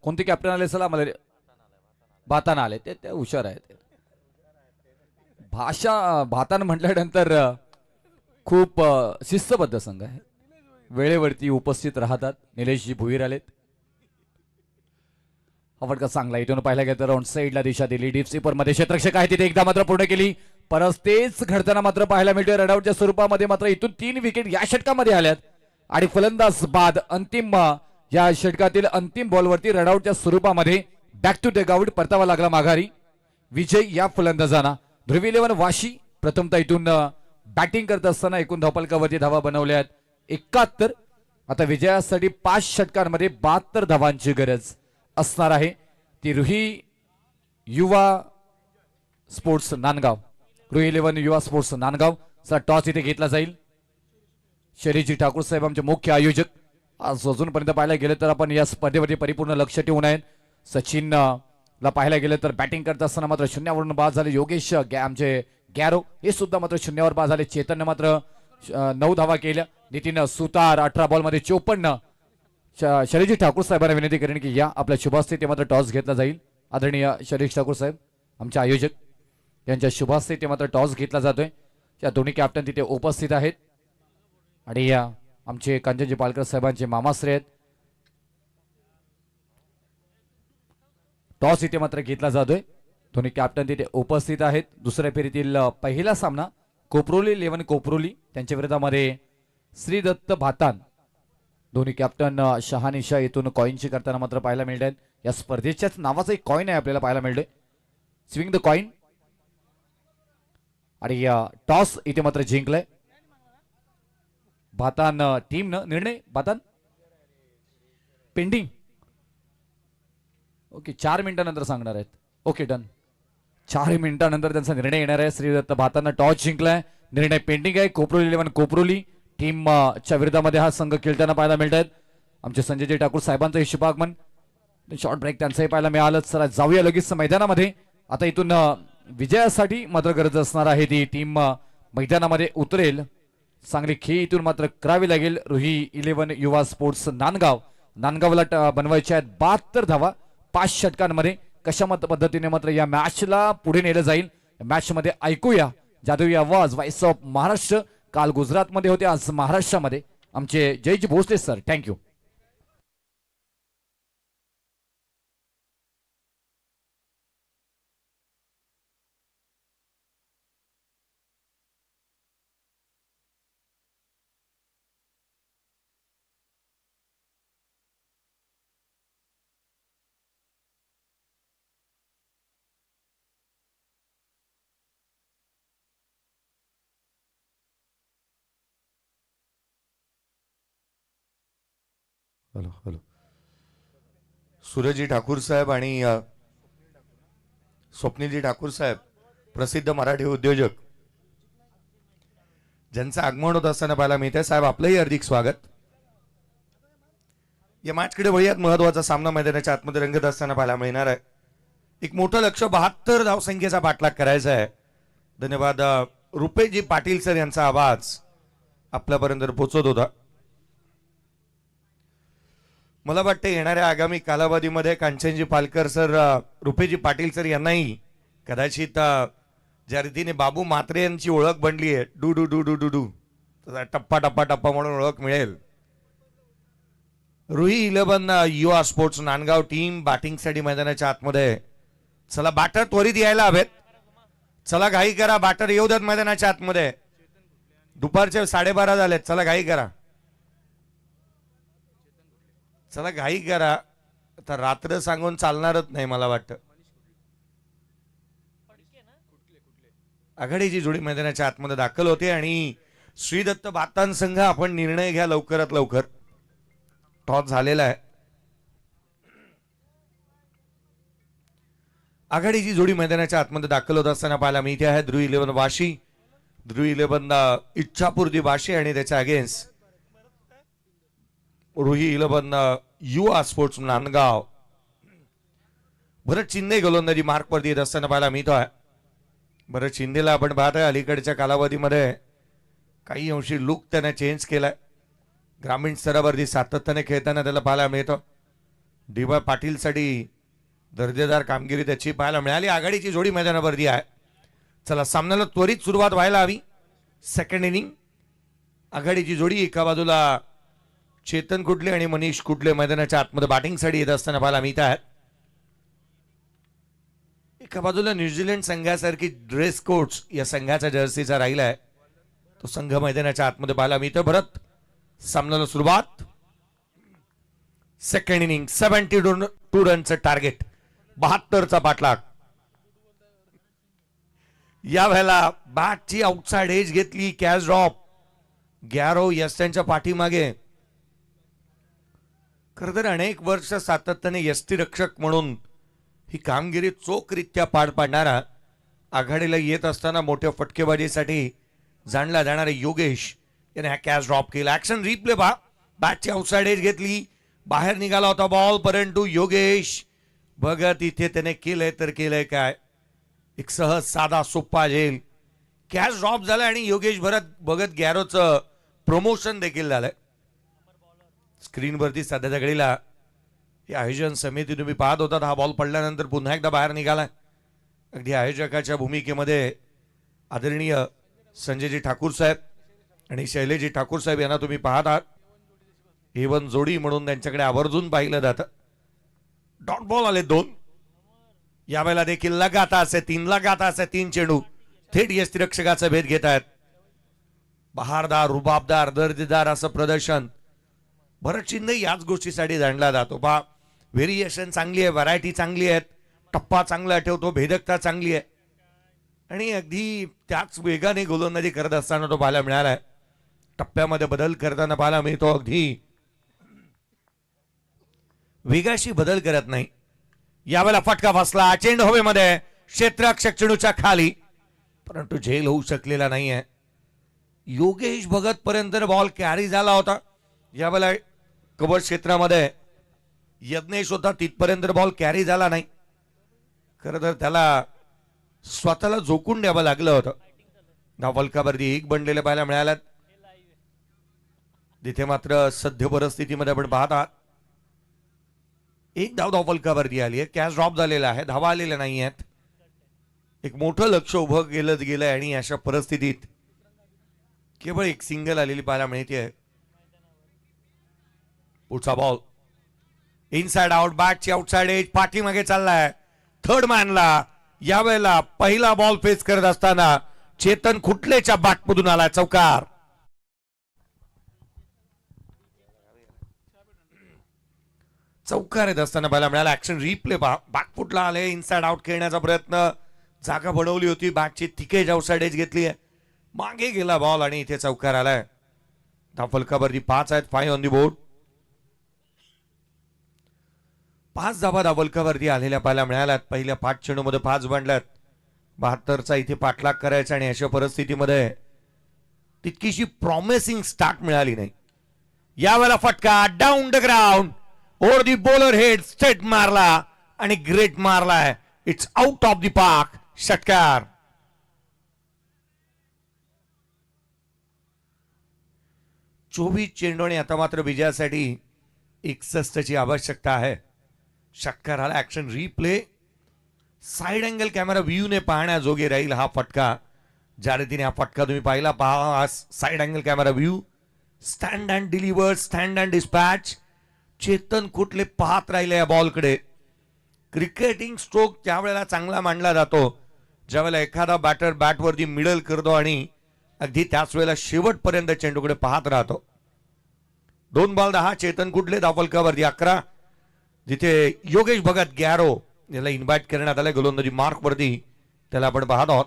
कोणते कॅप्टन आले सला मला भाताना आले ते हुशार आहेत. भातान म्हटल्यानंतर खूप शिस्तबद्ध संघ आहे. वेळेवरती उपस्थित राहतात. निलेशजी भुईर आलेत. हा फटका चांगला इथून पाहिला गेला तर ऑन साईडला दिशा दिली. डीप स्लीपर मध्ये क्षेत्ररक्षक आहे तिथे एकदा मात्र पूर्ण केली. परत तेच घडताना मात्र पाहायला मिळतोय. रनआउटच्या स्वरूपामध्ये मात्र इथून 3 विकेट या षटकामध्ये आल्यात आणि फलंदाज बाद. अंतिम या षटकातील अंतिम बॉलवरती रनआउटच्या स्वरूपामध्ये बॅक टू द गाउट परतावा लागला माघारी. विजय या फलंदाजांना. ध्रुवी 11 वाशी प्रथमतः इथून बॅटिंग करत असताना एकूण धावफलकावरती धावा बनवल्यात 71. आता विजयासाठी 5 षटकांमध्ये 72 धावांची गरज असणार आहे. ती रुही युवा स्पोर्ट्स नांदगाव. रुही 11 युवा स्पोर्ट्स नांदगाव चा टॉस इथे घेतला जाईल. शरीजी ठाकूर साहेब आमचे मुख्य आयोजक. आज अजूनपर्यंत पाहायला गेलं तर आपण या स्पर्धेवरती परिपूर्ण लक्ष ठेवून आहेत. सचिन ला पाहायला गेलं तर बॅटिंग करत असताना मात्र शून्यावरून बाद झाले. योगेश आमचे गॅरो हे सुद्धा मात्र शून्यावर बाद झाले. चेतनने मात्र 9 धावा केल्या. नितीन सुतार 18 बॉलमध्ये 54. शरीजी ठाकूर साहेबांना विनंती करेन की या आपल्या शुभास्ते ते मात्र टॉस घेतला जाईल. आदरणीय शरीश ठाकूर साहेब आमचे आयोजक यांच्या शुभास्ते ते मात्र टॉस घेतला जातोय. या दोन्ही कॅप्टन तिथे उपस्थित आहेत आणि या आमचे कांचनजी पालकर साहेबांचे मामाश्रे आहेत. टॉस इथे मात्र घेतला जातोय. दोन्ही कॅप्टन तिथे उपस्थित आहेत. दुसऱ्या फेरीतील पहिला सामना कोपरोली 11 कोपरोली त्यांच्या विरोधामध्ये श्रीदत्त भातान. दोन्ही कॅप्टन शहानिशा येथून कॉईनची करताना मात्र पाहायला मिळत आहेत. या स्पर्धेच्याच नावाचा एक कॉईन आहे आपल्याला पाहायला मिळतोय. Swing the coin. आणि या टॉस इथे मात्र जिंकलाय भातान टीमनं. निर्णय भातान पेंडिंग. ओके 4 मिनिटांनंतर सांगणार आहेत. Okay done. 4 मिनिटांनंतर त्यांचा निर्णय येणार आहे. श्रीदत्त भातांना टॉस जिंकलाय. निर्णय पेंडिंग आहे. कोपरोली 11 कोपरोली टीमच्या विरोधामध्ये हा संघ खेळताना पाहायला मिळत आहेत. आमचे संजयजी ठाकूर साहेबांचं हे शुभागमन. शॉर्ट ब्रेक त्यांचंही पाहायला मिळालं. चला जाऊया लगेच मैदानामध्ये. आता इथून विजयासाठी मात्र गरज असणार आहे. ती टीम मैदानामध्ये उतरेल. चांगली खेळी इथून मात्र करावी लागेल. रुही 11 युवा स्पोर्ट्स नांदगावला बनवायच्या आहेत 72 धावा 5 षटकांमध्ये. कशा पद्धतीने मात्र या मॅचला पुढे नेलं जाईल मॅच मध्ये ऐकूया जादुई आवाज व्हाइस ऑफ महाराष्ट्र. काल गुजरातमध्ये होते, आज महाराष्ट्रामध्ये आमचे जयजी Bhosale sir. Thank you. Hello hello. Surajji Thakur साहेब आणि स्वप्नीलजी ठाकूर साहेब प्रसिद्ध मराठी उद्योजक ज्यांचं आगमन होत असताना पाहायला मिळते. साहेब आपलंही हार्दिक स्वागत. या मॅचकडे वळूयात. महत्वाचा सामना मैदानाच्या आतमध्ये रंगत असताना पाहायला मिळणार आहे. एक मोठं लक्ष 72 धावसंख्येचा पाठलाग करायचा आहे. धन्यवाद. रुपेशजी पाटील सर यांचा आवाज आपल्यापर्यंत पोहोचत होता. मला वाटतं येणाऱ्या आगामी कालावधीमध्ये कांचनजी पालकर सर रुपेशजी पाटील सर यांनाही कदाचित ज्या रीतीने बाबू म्हात्रे यांची ओळख बनली आहे do do do do do do टप्पा टप्पा टप्पा म्हणून ओळख मिळेल. रुही 11 युवा स्पोर्ट्स नांदगाव टीम बॅटिंगसाठी मैदानाच्या आतमध्ये. चला बॅटर त्वरित यायला हवेत. चला घाई करा, बॅटर येऊ द्यात मैदानाच्या आतमध्ये. दुपारचे 12:30 झालेत. चला घाई करा, चला घाई करा. आता रात्र सांगून चालणारच नाही मला वाटतं. आघाडीची जोडी मैदानाच्या आतमध्ये दाखल होते आणि श्रीदत्त बातान संघ आपण निर्णय घ्या लवकरात लवकर. टॉस झालेला आहे. आघाडीची जोडी मैदानाच्या आतमध्ये दाखल होत असताना पाहायला मिळते आहे ध्रुव 11 वाशी, ध्रुव 11 इच्छापूर्ती वाशी आणि त्याच्या अगेन्स्ट रुही 11 युवा स्पोर्ट्स नांदगाव. भरत शिंदे गोलंदाजी मार्क वरती येत असताना पाहायला मिळतो आहे. भरत शिंदेला आपण पाहतोय अलीकडच्या कालावधीमध्ये काही अंशी लुक त्याने चेंज केलाय. ग्रामीण स्तरावरती सातत्याने खेळताना त्याला पाहायला मिळतं. डी.वाय. पाटीलसाठी दर्जेदार कामगिरी त्याची पाहायला मिळाली. आघाडीची जोडी मैदानावरती आहे. चला सामन्याला त्वरित सुरुवात व्हायला हवी. सेकंड इनिंग आघाडीची जोडी एका बाजूला चेतन कुडले आणि मनीष कुडले मैदानाच्या आतमध्ये बॅटिंगसाठी येत असताना पाहायला मिळत आहेत. एका बाजूला न्यूझीलंड संघासारखी ड्रेस कोड्स या संघाच्या जर्सीचा राहिला आहे. तो संघ मैदानाच्या आतमध्ये पाहायला मिळतो. भरत सामन्याला सुरुवात. सेकंड इनिंग 72 रनचं टार्गेट, 72चा पाठलाग. या वेळेला बॅटची आउटसाइड एज घेतली. Catch drop. गॅरो यस्त्यांच्या पाठीमागे. खरं तर अनेक वर्ष सातत्याने यष्टीरक्षक म्हणून ही कामगिरी चोखरित्या पार पाडणारा, आघाडीला येत असताना मोठ्या फटकेबाजीसाठी जाणला जाणारे योगेश याने हा कॅच ड्रॉप केला. ऍक्शन रिप्ले पहा. बॅटची आउटसाइड एज घेतली, बाहेर निघाला होता बॉल, परंतु योगेश बघत इथे त्याने केलंय तर केलंय काय. एक सहज साधा सोप्पा झेल. कॅच ड्रॉप झाला आणि योगेश भगत गॅरोचं प्रमोशन देखील झालंय. स्क्रीनवरती सध्याच्या घडीला ही आयोजन समिती तुम्ही पाहत होता. हा बॉल पडल्यानंतर पुन्हा एकदा बाहेर निघालाय. अगदी आयोजकाच्या भूमिकेमध्ये आदरणीय संजयजी ठाकूर साहेब आणि शैलेजी ठाकूर साहेब यांना तुम्ही पाहत आहात. A1 जोडी म्हणून त्यांच्याकडे आवर्जून पाहिलं जातं. डॉट बॉल आले 2. यावेळेला देखील लगातार 3 चेंडू थेट यष्टीरक्षकाचा भेद घेत आहेत. बहारदार, रुबाबदार, दर्जेदार असं प्रदर्शन. भरत शिंदे याच गोष्टीसाठी जाणला जातो. पहा व्हेरिएशन चांगली आहे, व्हरायटी चांगली आहे, टप्पा चांगला ठेवतो, भेदकता चांगली आहे आणि अगदी त्याच वेगाने गोलंदाजी करत असताना तो पाहायला मिळालाय. टप्प्यामध्ये बदल करताना पाहायला मिळतो. अगदी वेगाशी बदल करत नाही. यावेळेला फटका बसला. चेंडू हवेमध्ये, क्षेत्ररक्षक चेंडूच्या खाली, परंतु झेल होऊ शकलेला नाहीये. योगेश भगत पर्यंत बॉल कॅरी झाला होता. यावेळेला कव्हर क्षेत्रामध्ये यज्ञेश होता, तिथपर्यंत बॉल कॅरी झाला नाही. खरं तर त्याला स्वतःला झोकून द्यावं लागलं होतं. धावफलकावरती 1 बनलेले पाहायला मिळाल्यात. तिथे मात्र सध्या परिस्थितीमध्ये आपण पाहत आहात 1 धावफलकावरती आली आहे. कॅच ड्रॉप झालेला आहे, धावा आलेल्या नाही आहेत. एक मोठं लक्ष उभं केलं गेलंय आणि अशा परिस्थितीत केवळ 1 सिंगल आलेली पाहायला मिळते. पुढचा बॉल इनसाइड आउट. बॅटची आउटसाइड एज, पाठीमागे चाललाय थर्ड मॅनला. यावेळेला पहिला बॉल फेस करत असताना चेतन खुटलेच्या बॅटमधून आला चौकार. चौकार येत असताना पाहायला मिळाला. ऍक्शन रिप्ले पहा. बॅकफुटला आले, इनसाइड आउट खेळण्याचा प्रयत्न, जागा बनवली होती, बॅटची तिकेज आउटसाइड एज घेतली आहे, मागे गेला बॉल आणि इथे चौकार आलाय. धावफलकावरती 5 आहेत. 5 ऑन दी बोर्ड. 5 धावा धावफलकावरती आलेल्या पाहायला मिळाल्यात. पहिल्या 5 चेंडूमध्ये 5 बनल्यात. 72चा इथे पाठलाग करायचा आणि अशा परिस्थितीमध्ये तितकीशी प्रॉमिसिंग स्टार्ट मिळाली नाही. यावेळेला फटका down the ground, over the bowler head, straight मारला आणि ग्रेट मारलाय. It's out of the park. षटकार. चोवीस चेंडू आणि आता मात्र विजयासाठी 61ची आवश्यकता आहे. षटकार आला. Action replay. Side angle camera view ने पाहण्याजोगे राहील हा फटका. ज्या रीतीने हा फटका तुम्ही पाहिला, पहा side angle camera view. Stand and deliver, stand and dispatch. Chetan कुठले पाहत राहिले या बॉलकडे. क्रिकेटिंग स्ट्रोक त्यावेळेला चांगला मानला जातो ज्यावेळेला एखादा बॅटर बॅटवरती मिडल करतो आणि अगदी त्याच वेळेला शेवटपर्यंत चेंडूकडे पाहत राहतो. 2 बॉल 10 चेतन कुठले धावफलकावरती 11. जिथे योगेश भगत गॅरो याला इन्व्हाइट करण्यात आलं गोलंदाजी मार्क वरती, त्याला आपण पाहत आहोत.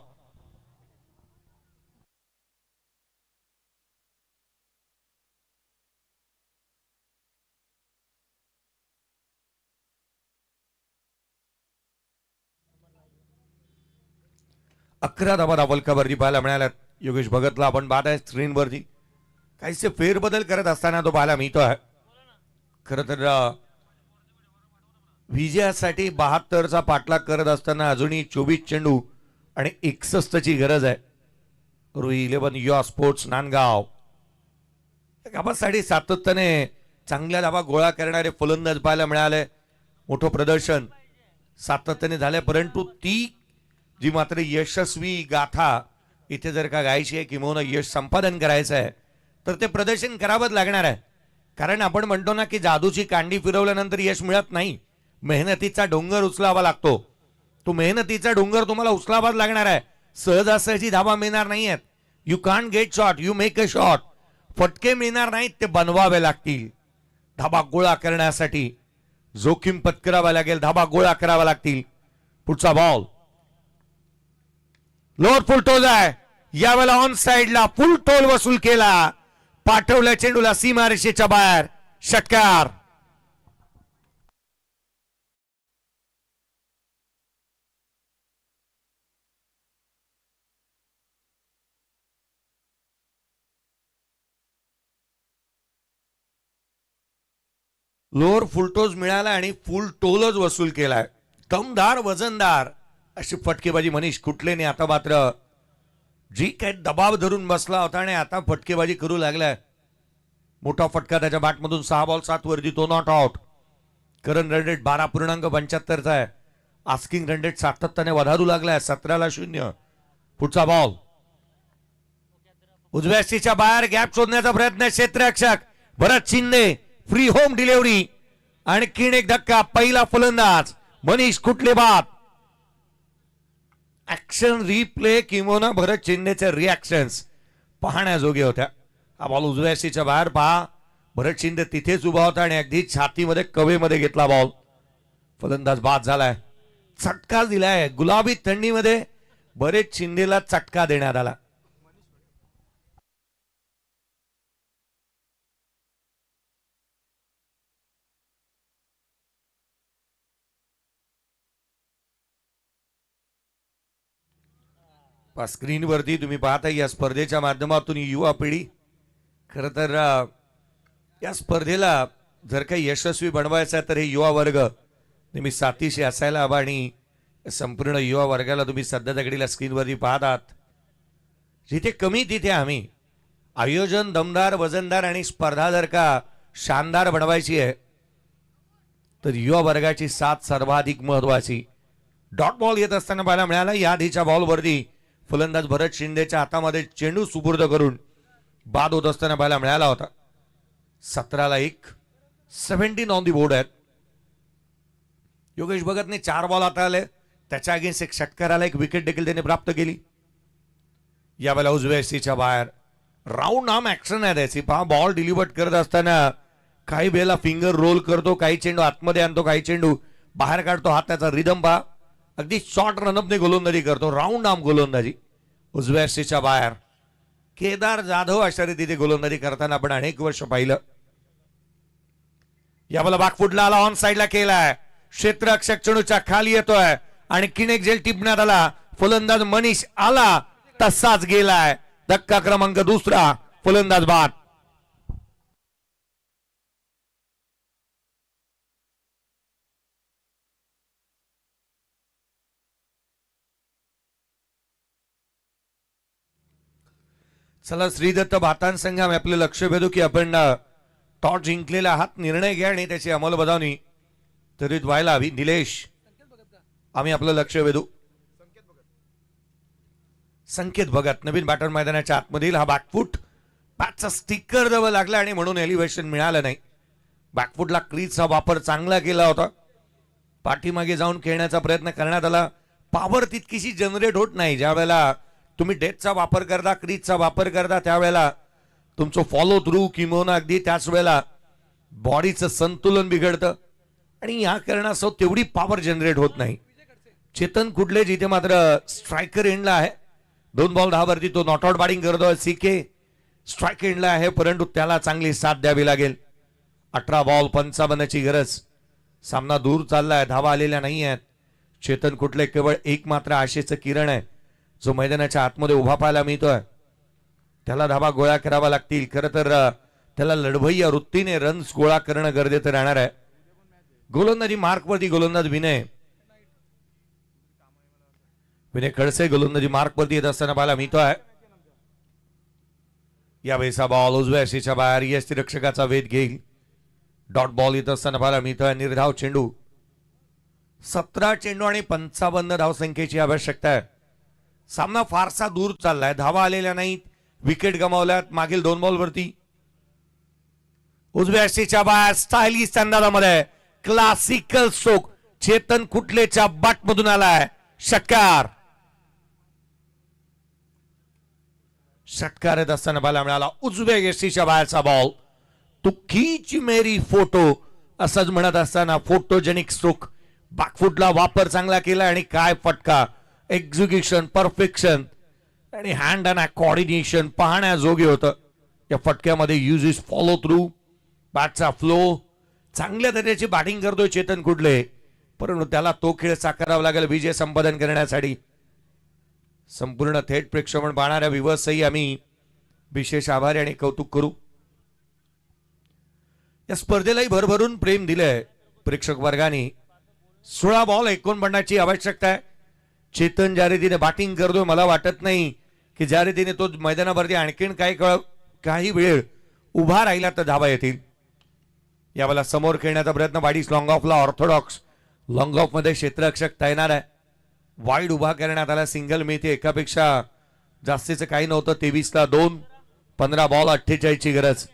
अकरा धावा धावफलकावरती पाहायला मिळाल्यात. योगेश भगतला आपण पाहत आहे स्क्रीनवरती. काहीसे फेरबदल करत असताना तो पाहायला मिळतो आहे. खरं तर विजयासाठी 72चा पाठलाग करत असताना अजूनही 24 चेंडू आणि 61ची गरज आहे. रुई 11 युवा स्पोर्ट्स नांदगाव गावासाठी सातत्याने चांगल्या धावा गोळा करणारे फलंदाज पाहायला मिळाले. मोठं प्रदर्शन सातत्याने झाले, परंतु ती जी मात्र यशस्वी गाथा इथे जर का गायची आहे किंवा यश संपादन करायचं आहे तर ते प्रदर्शन करावंच लागणार आहे. कारण आपण म्हणतो ना की जादूची कांडी फिरवल्यानंतर यश मिळत नाही, मेहनतीचा डोंगर उचलावा लागतो. तो मेहनतीचा डोंगर तुम्हाला उचलावाच लागणार आहे. सहजासहजी धावा मिळणार नाही आहेत. You can't get shot, you make a shot. फटके मिळणार नाहीत, ते बनवावे लागतील. धाबा गोळा करण्यासाठी जोखीम पत्करावा लागेल, धाबा गोळा करावा लागतील. पुढचा बॉल लोअर फुल टोल आहे. यावेळेला ऑन साइडला फुल टोल वसूल केला, पाठवल्या चेंडूला सीमारेषेच्या बाहेर. षटकार. लोअर फुलटोज मिळाला आणि फुल टोलच वसूल केलाय. दमदार वजनदार अशी फटकेबाजी मनीष कुटलेने आता मात्र जी काही दबाव धरून बसला होता आणि आता फटकेबाजी करू लागलाय. मोठा फटका त्याच्या बॅटमधून. 6 बॉल 7 वरती तो not out. Current run rate 12.75 आहे. आस्किंग रन रेट सातत्याने वधारू लागलाय. 17-0. पुढचा बॉल उजव्या सीच्या बाहेर गॅप शोधण्याचा प्रयत्न. क्षेत्ररक्षक भरत शिंदे फ्री होम डिलिव्हरी. आणखीन एक धक्का. पहिला फलंदाज मनीष कुटले बाद. ऍक्शन रिप्ले किंवा भरत शिंदेचे रिॲक्शन्स पाहण्याजोगे होत्या. हा बॉल उजव्या सीच्या बाहेर पहा. भरत शिंदे तिथेच उभा होता आणि अगदी छातीमध्ये कवेमध्ये घेतला बॉल. फलंदाज बाद झालाय. चटका दिलाय. गुलाबी थंडीमध्ये भरत शिंदेला चटका देण्यात आला. स्क्रीनवरती तुम्ही पाहता या स्पर्धेच्या माध्यमातून युवा पिढी खरं तर या स्पर्धेला जर काही यशस्वी बनवायचं आहे तर हे युवा वर्ग नेहमी साथीशी असायला हवा. आणि संपूर्ण युवा वर्गाला तुम्ही सध्या घडीला स्क्रीनवरती पाहतात. जिथे कमी तिथे आम्ही. आयोजन दमदार वजनदार आणि स्पर्धा जर का शानदार बनवायची आहे तर युवा वर्गाची साथ सर्वाधिक महत्वाची. डॉट बॉल येत असताना पाहायला मिळाला. या आधीच्या बॉलवरती फलंदाज भरत शिंदेच्या हातामध्ये चेंडू सुपूर्द करून बाद होत असताना पाहायला मिळाला होता. 17-1. 17 ऑन दी बोर्ड आहेत. योगेश भगतने 4 बॉल हाताळले. त्याच्या अगेन्स्ट एक षटकार आला. एक विकेट देखील त्याने प्राप्त केली. यावेळेला उजव्या सीच्या बाहेर राऊंड आर्म ऍक्शन आहे त्याची. पहा बॉल डिलिव्हर करत असताना काही वेळेला फिंगर रोल करतो, काही चेंडू आतमध्ये आणतो, काही चेंडू बाहेर काढतो. हात त्याचा रिदम पहा. अगदी शॉर्ट रनअपने गोलंदाजी करतो. राऊंड आर्म गोलंदाजी उजव्या सीच्या बाहेर. केदार जाधव अशा रीतीने गोलंदाजी करताना आपण अनेक वर्ष पाहिलं. यावेळेला बॅकफुटला आला. ऑन साइडला केलाय. क्षेत्ररक्षक चेंडूच्या खाली येतोय आणि किनेक जेल टिपण्यात आला. फलंदाज मनीष आला तसाच गेलाय. धक्का क्रमांक 2. फलंदाज बाद. चला श्रीदत्त भातान संघ आम्ही आपलं लक्ष भेदू की आपण टॉस जिंकलेला आहात. निर्णय घ्या आणि त्याची अंमलबजावणी त्वरित व्हायला हवी. निलेश आम्ही आपलं लक्ष भेदू. संकेत भगत नवीन बॅटर मैदानाच्या आतमधील. हा बॅकफुट पॅचचा स्टिकर जवळ लागला आणि म्हणून एलिव्हेशन मिळालं नाही. बॅकफुटला क्रीजचा वापर चांगला केला होता. पाठीमागे जाऊन खेळण्याचा प्रयत्न करण्यात आला. पॉवर तितकीशी जनरेट होत नाही. ज्या वेळेला तुम्ही डेथचा वापर करता, क्रीजचा वापर करता, त्यावेळेला तुमचं फॉलो थ्रू किंवा अगदी त्याच वेळेला बॉडीचं संतुलन बिघडतं आणि या कारणास्तव तेवढी पॉवर जनरेट होत नाही. चेतन कुडले जिथे मात्र स्ट्रायकर एंडला आहे. 2 बॉल 10 वरती तो नॉट आउट बॅटिंग करतोय. सीके स्ट्राईक एंडला आहे, परंतु त्याला चांगली साथ द्यावी लागेल. 18 बॉल 55ची गरज. सामना दूर चाललाय, धावा आलेल्या नाही आहेत. चेतन कुडले केवळ एक मात्र आशेचं किरण आहे जो मैदानाच्या आतमध्ये उभा पाहायला मिळतोय. त्याला धावा गोळा करावा लागतील. खरं तर त्याला लढवय्या वृत्तीने रन्स गोळा करणं गरजेचं राहणार आहे. गोलंदाजी मार्कवरती गोलंदाज विनय खडसे गोलंदाजी मार्कवरती येत असताना पाहायला मिळतोय. यावेळेचा बॉल उजव्या शीच्या बाहेर यष्टीरक्षकाचा वेध घेईल. डॉट बॉल येत असताना पाहायला मिळतोय. निर्धाव चेंडू. 17 चेंडू आणि 55 धावसंख्येची आवश्यकता आहे. सामना फारसा दूर चाललाय, धावा आलेल्या नाहीत, विकेट गमावल्यात मागील 2 बॉलवरती. उजव्या शीच्या बाहेर स्टायलिश अंदाजामध्ये क्लासिकल स्ट्रोक चेतन कुटलेच्या बॅटमधून आलाय. षटकार. षटकार येत असताना पाहायला मिळाला. उजव्या यष्टीच्या बाहेरचा बॉल. तू खीच मेरी फोटो असंच म्हणत असताना फोटोजेनिक स्ट्रोक. बॅकफुटला वापर चांगला केला आणि काय फटका. एक्झिक्युशन, परफेक्शन आणि हँड अँड कॉर्डिनेशन पाहण्याजोगे होतं. या फटक्यामध्ये यूज इज फॉलो थ्रू, बॅटचा फ्लो. चांगल्या दर्जाची बॅटिंग करतोय चेतन कुडले, परंतु त्याला तो खेळ साकारावा लागेल विजय संपादन करण्यासाठी. संपूर्ण थेट प्रेक्षेपण पाहणाऱ्या विवर्सही आम्ही विशेष आभारी आणि कौतुक करू. या स्पर्धेलाही भरभरून प्रेम दिलंय प्रेक्षक वर्गाने. 16 बॉल 49ची आवश्यकता आहे. चेतन ज्या रीतीने बॅटिंग करतोय मला वाटत नाही की ज्या रीतीने तो मैदानावरती आणखीन काही वेळ उभा राहिला तर धावा येतील. यावेळेला समोर खेळण्याचा प्रयत्न वाडीस लॉंग ऑफला ऑर्थोडॉक्स. लॉंग ऑफ मध्ये क्षेत्ररक्षक तैनात आहे. वाईड उभा करण्यात आला. सिंगल मिळते. एकापेक्षा जास्तीचं काही नव्हतं. 23ला 2. 15 बॉल 48ची गरज.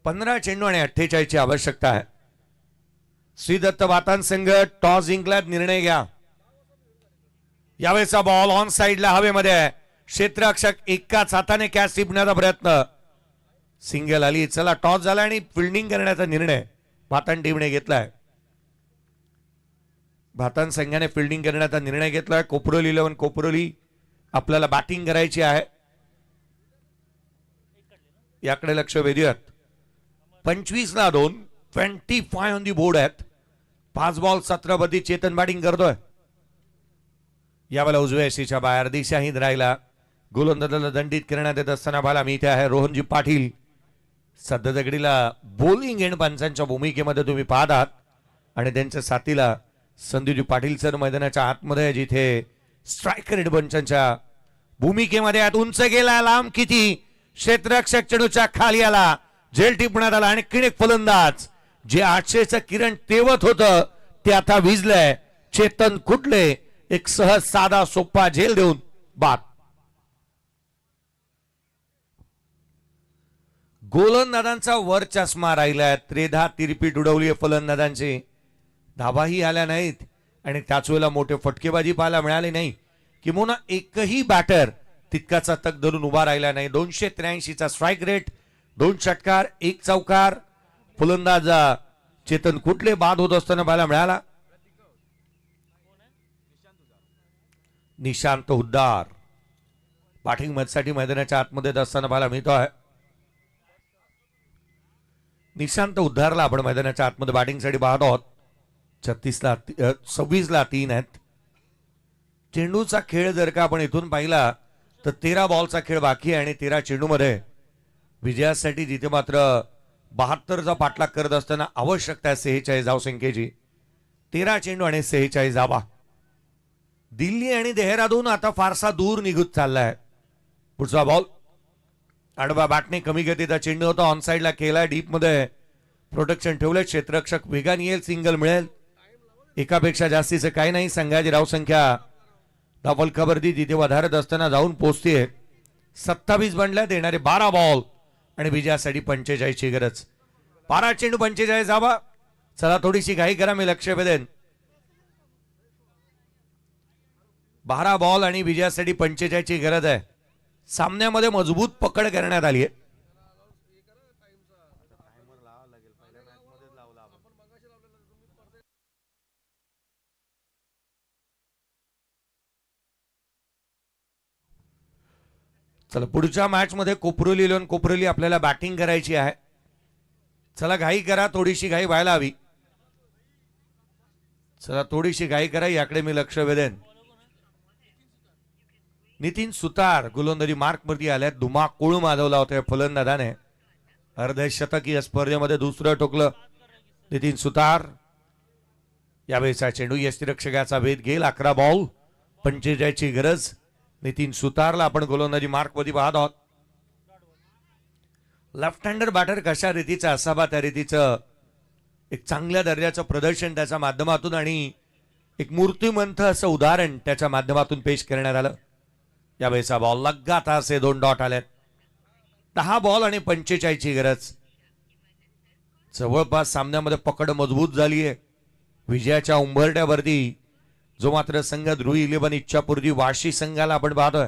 15 चेंडू आणि 48ची आवश्यकता आहे. श्रीदत्त वातान संघ टॉस जिंकल्यात. निर्णय घ्या. यावेळेचा बॉल ऑन साइडला हवेमध्ये आहे. क्षेत्ररक्षक एकाच हाताने कॅच टिपण्याचा प्रयत्न. सिंगल आली. चला टॉस झाला आणि फिल्डिंग करण्याचा निर्णय भातान टीमने घेतलाय. भातान संघाने फिल्डिंग करण्याचा निर्णय घेतलाय. कोपरोली 11 कोपरोली आपल्याला बॅटिंग करायची आहे. याकडे लक्ष वेधूयात. 25ला 2. 25 ऑन दी बोर्ड आहेत. 5 बॉल 17 वरती चेतन बॅटिंग करतोय. यावेळेला उजव्या यशीच्या बाहेर दिशाहीन राहिला. गोलंदाजाला दंडित करण्यात येत असताना पाहायला मिळते आहे रोहनजी पाटील. सध्या दगडीला बॉलिंग एंड पंचांच्या भूमिकेमध्ये तुम्ही पाहत आहात आणि त्यांच्या साथीला संदीपजी पाटील सर मैदानाच्या आतमध्ये जिथे स्ट्रायकर एंड पंचांच्या भूमिकेमध्ये आहेत. उंच गेला, लांब किती. क्षेत्ररक्षक चेंडूच्या खाली आला. झेल टिपण्यात आला आणि किणेक फलंदाज जे 800चं किरण तेवत होतं ते आता विजलंय. चेतन कुडले एक सहज साधा सोपा झेल देऊन बाद. गोलंदाजांचा वर चष्मा राहिलाय. 13 तिरपीट उडवली फलंदाजांची. धावाही आल्या नाहीत आणि त्याच वेळेला मोठे फटकेबाजी पाहायला मिळाली नाही. किंवा एकही बॅटर तितकाचा तक धरून उभा राहिला नाही. 283चा स्ट्राईक रेट. 2 षटकार 1 चौकार. फलंदाज चेतन कुडले बाद होत असताना पाहायला मिळाला. निशांत हुद्दार बॅटिंग मॅचसाठी मैदानाच्या आतमध्ये असताना पाहायला मिळतो आहे. निशांत हुद्दारला आपण मैदानाच्या आतमध्ये बॅटिंगसाठी पाहत आहोत. 26ला 3 आहेत. चेंडूचा खेळ जर का आपण इथून पाहिला तर 13 बॉलचा खेळ बाकी आहे आणि 13 चेंडूमध्ये विजयासाठी जिथे मात्र 72चा पाठलाग करत असताना आवश्यकता आहे 46 धावसंख्येची. 13 चेंडू आणि 46 धावा. दिल्ली आणि देहरादून आता फारसा दूर निघत चाललाय. पुढचा बॉल आडवा बॅटने कमी गतीचा चेंडू होता. ऑन साइडला केला. डीप मध्ये प्रोटेक्शन ठेवलं. क्षेत्ररक्षक वेगाने येईल. सिंगल मिळेल. एकापेक्षा जास्तीचं काही नाही. संघाची धावसंख्या डबल खबरदी जिथे वधारत असताना जाऊन पोहोचते. 27 बनल्यात. येणारे 12 बॉल आणि विजयासाठी 45 ची गरज. 12 चेंडू 45 धावा. चला थोडीशी घाई करा, मी लक्ष वेधेन. 12 बॉल आणि विजयासाठी 45 ची गरज आहे. सामन्यामध्ये मजबूत पकड करण्यात आली आहे. चला पुढच्या मॅच मध्ये कोपरोली इलेव्हन कोपरोली आपल्याला बॅटिंग करायची आहे. चला घाई करा, थोडीशी घाई व्हायला हवी. चला थोडीशी घाई करा, याकडे मी लक्ष वेधेन. नितीन सुतार गोलंदाजी मार्क वरती आल्यात. धुमाकूळ माजवला होता या फलंदाजाने. अर्धशतक या स्पर्धेमध्ये दुसरं ठोकलं नितीन सुतार. यावेळेचा चेंडू यष्टिरक्षकाचा भेद घेईल. 11 बॉल 45 ची गरज. नितीन सुतारला आपण गोलंदाजी मार्क मध्ये पाहत आहोत. लेफ्ट हँडर बॅटर कशा रीतीचा असावा त्या रीतीचं एक चांगल्या दर्जाचं प्रदर्शन त्याच्या माध्यमातून आणि एक मूर्तिमंत असं उदाहरण त्याच्या माध्यमातून पेश करण्यात आलं. यावेळेचा बॉल लगातार असे 2 डॉट आलेत. 10 बॉल आणि 45 ची गरज. जवळपास सामन्यामध्ये पकड मजबूत झाली आहे. विजयाच्या उंबरट्यावरती जो मात्र संघ ध्रुवी इलेव्हन इच्छापूर्ती वाशी संघाला आपण पाहतोय.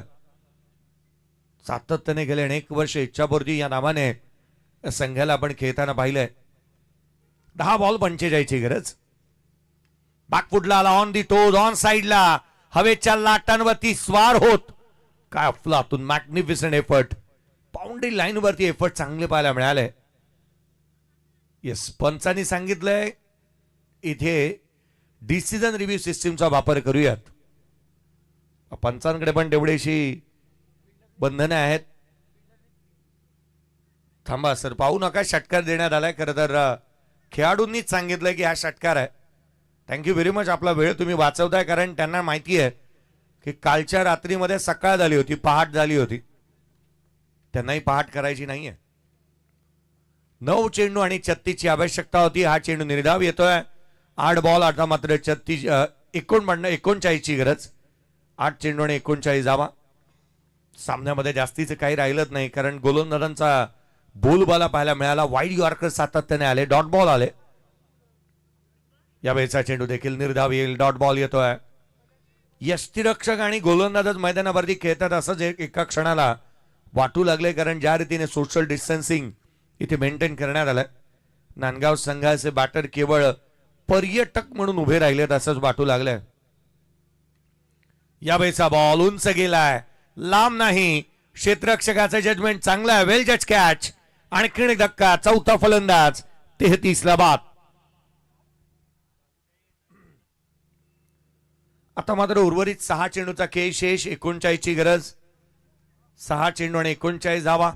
सातत्याने गेले अनेक वर्ष इच्छापूर्ती या नावाने संघाला आपण खेळताना पाहिलंय. 10 बॉल 45 ची गरज. बॅकफुटला आला, ऑन दी टोज, ऑन साइडला हवेच्या लाटांवरती स्वार होत. काय अफलातून मॅग्निफिसंट एफर्ट. बाउंड्री लाईन वरती एफर्ट चांगले पाहायला मिळाले. येस, पंचांनी सांगितलंय इथे डिसिजन रिव्ह्यू सिस्टीमचा वापर करूयात. पंचांकडे पण तेवढीशी बंधने आहेत. थांबा सर, पाहू नका, षटकार देण्यात आलाय. खरं तर खेळाडूंनीच सांगितलंय की हा षटकार आहे. थँक्यू व्हेरी मच, आपला वेळ तुम्ही वाचवताय. कारण त्यांना माहिती आहे की कालच्या रात्रीमध्ये सकाळ झाली होती, पहाट झाली होती. त्यांनाही पहाट करायची नाहीये. 9 चेंडू आणि 36 ची आवश्यकता होती. हा चेंडू निर्धाव येतोय. 8 बॉल आता मात्र 39 ची गरज. 8 चेंडू आणि 39 धावा. सामन्यामध्ये जास्तीचं काही राहिलंच नाही कारण गोलंदाजांचा बोलबाला पाहायला मिळाला. वाईड यॉर्कर सातत्याने आले, डॉट बॉल आले. यावेळेचा चेंडू देखील निर्धाव येईल. डॉट बॉल येतोय. यष्टिरक्षक आणि गोलंदाजच मैदानावरती खेळतात असंच एका क्षणाला वाटू लागले. कारण ज्या रीतीने सोशल डिस्टन्सिंग इथे मेंटेन करण्यात आलंय. नांदगाव संघाचे बॅटर केवळ पर्यटक म्हणून उभे राहिलेत असंच वाटू लागलंय. यावेळेचा बॉल उंच गेलाय, लांब नाही. क्षेत्ररक्षकाचं जजमेंट चांगलं आहे. वेल जज कॅच. आणखीन एक धक्का. चौथा फलंदाज 33 ला बाद. आता मात्र उर्वरित 6 चेंडूचा खेळ शेष. 39 ची गरज. 6 चेंडू आणि 39 धावा.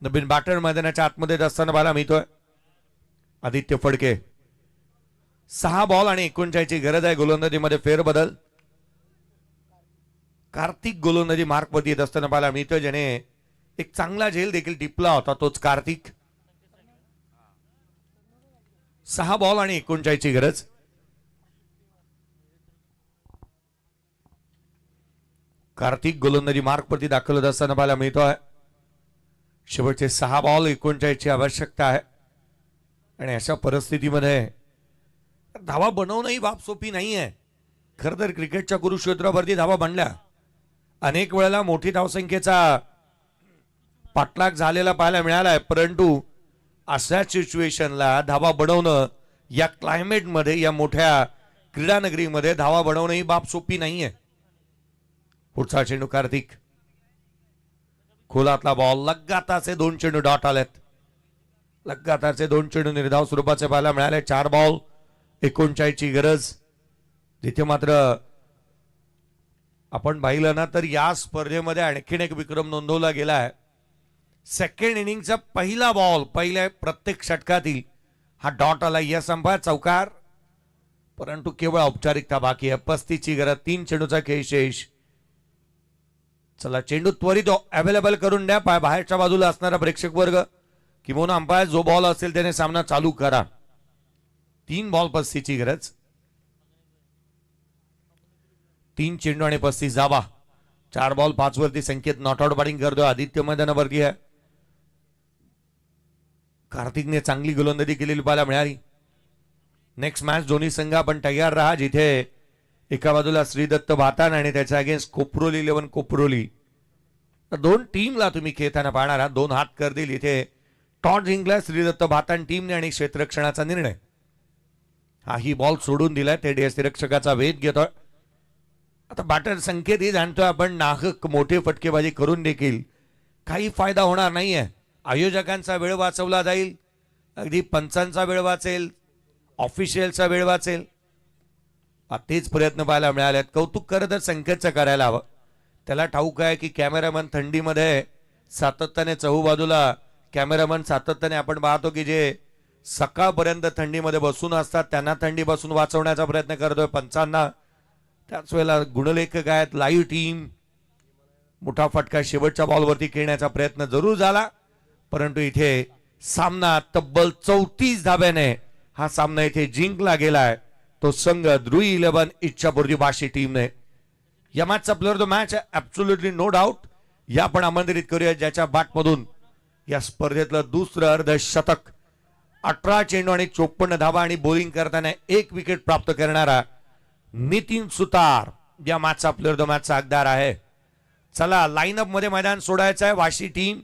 नवीन बॅटर मैदानाच्या आतमध्ये असताना पाहायला मिळतोय आदित्य फडके. 6 बॉल आणि 39 ची गरज आहे. गोलंदाजीमध्ये फेरबदल. कार्तिक गोलंदाजी मार्क वरती येत असताना पाहायला मिळतोय, ज्याने एक चांगला झेल देखील टिपला होता, तोच कार्तिक. 6 बॉल आणि 39 ची गरज. कार्तिक गोलंदाजी मार्क वरती दाखल होत असताना पाहायला मिळतोय. शेवटचे 6 बॉल 39 ची आवश्यकता आहे. आणि अशा परिस्थितीमध्ये धावा बनवणंही बाब सोपी नाहीये. खरं तर क्रिकेटच्या कुरुक्षेत्रावरती धावा बनल्या. अनेक वेळेला मोठी धावसंख्येचा पाठलाग झालेला पाहायला मिळालाय. परंतु अशा सिच्युएशनला धावा बनवणं या क्लायमेटमध्ये, या मोठ्या क्रीडा नगरीमध्ये धावा बनवणं ही बाब सोपी नाहीये. पुढचा चेंडू कार्तिक. खोलातला बॉल. लगातारचे 2 चेंडू डॉट आलेत. लगातारचे 2 चेंडू निर्धाव स्वरूपाचे पाहायला मिळाले. 4 बॉल 39 ची गरज. तिथे मात्र आपण पाहिलं ना तर या स्पर्धेमध्ये आणखीन एक विक्रम नोंदवला गेला आहे. सेकंड इनिंगचा पहिला बॉल, पहिल्या प्रत्येक षटकातील हा डॉट आला. या संपा चौकार, परंतु केवळ औपचारिकता बाकी आहे. 35 ची गरज. 3 चेंडूचा खेळ शेष. चला चेंडू त्वरित अवेलेबल करून द्या. बाहेरच्या बाजूला असणारा प्रेक्षक वर्ग किंवा अंपायर जो बॉल असेल त्याने सामना चालू करा. 3 बॉल 35 ची गरज. 3 चेंडू आणि 35 धावा. 4 बॉल 5 वरती संकेत नॉट आउट बॅटिंग करतोय. आदित्य मैदानावरती आहे. कार्तिकने चांगली गोलंदाजी केलेली पाहायला मिळाली. नेक्स्ट मॅच दोन्ही संघ आपण तयार राहा, जिथे एका बाजूला श्रीदत्त भातान आणि त्याच्या अगेन्स्ट कोपरोली 11 कोपरोली. दोन टीमला तुम्ही खेळताना पाहणार आहात. 2 हात कर दिल इथे टॉस जिंकला श्रीदत्त भातान टीमने आणि क्षेत्ररक्षणाचा निर्णय. हाही बॉल सोडून दिलाय. ते यष्टिरक्षकाचा वेध घेतोय. आता बॅटर संकेतही जाणतोय आपण, नाहक मोठे फटकेबाजी करून देखील काही फायदा होणार नाहीये. आयोजकांचा वेळ वाचवला जाईल, अगदी पंचांचा वेळ वाचेल, ऑफिशियलचा वेळ वाचेल. तेच प्रयत्न पाहायला मिळालेत. कौतुक खरं तर संकेतचं करायला हवं. त्याला ठाऊक आहे की कॅमेरामन थंडीमध्ये सातत्याने चहूबाजूला कॅमेरामन सातत्याने आपण पाहतो की जे सकाळपर्यंत थंडीमध्ये बसून असतात त्यांना थंडीपासून वाचवण्याचा प्रयत्न करतोय. पंचांना त्याच वेळेला गुणलेखक आहेत, लाईव्ह टीम. मोठा फटका शेवटच्या बॉलवरती खेळण्याचा प्रयत्न जरूर झाला, परंतु इथे सामना तब्बल 34 धाब्याने हा सामना इथे जिंकला गेलाय. तो संघ ध्रुवी 11 इच्छापूर्ती बाशी टीमने. या मॅचचा player of the match absolutely no doubt. या आपण आमंत्रित करूया ज्याच्या बॅटमधून या स्पर्धेतलं दुसरं अर्धशतक, 18 चेंडू आणि 54 धावा आणि बॉलिंग करताना 1 विकेट प्राप्त करणारा नितीन सुतार या मॅचचा प्लेअर ऑफ द मॅचचा हकदार आहे. चला लाईनअप मध्ये मैदान सोडायचं आहे. वाशी टीम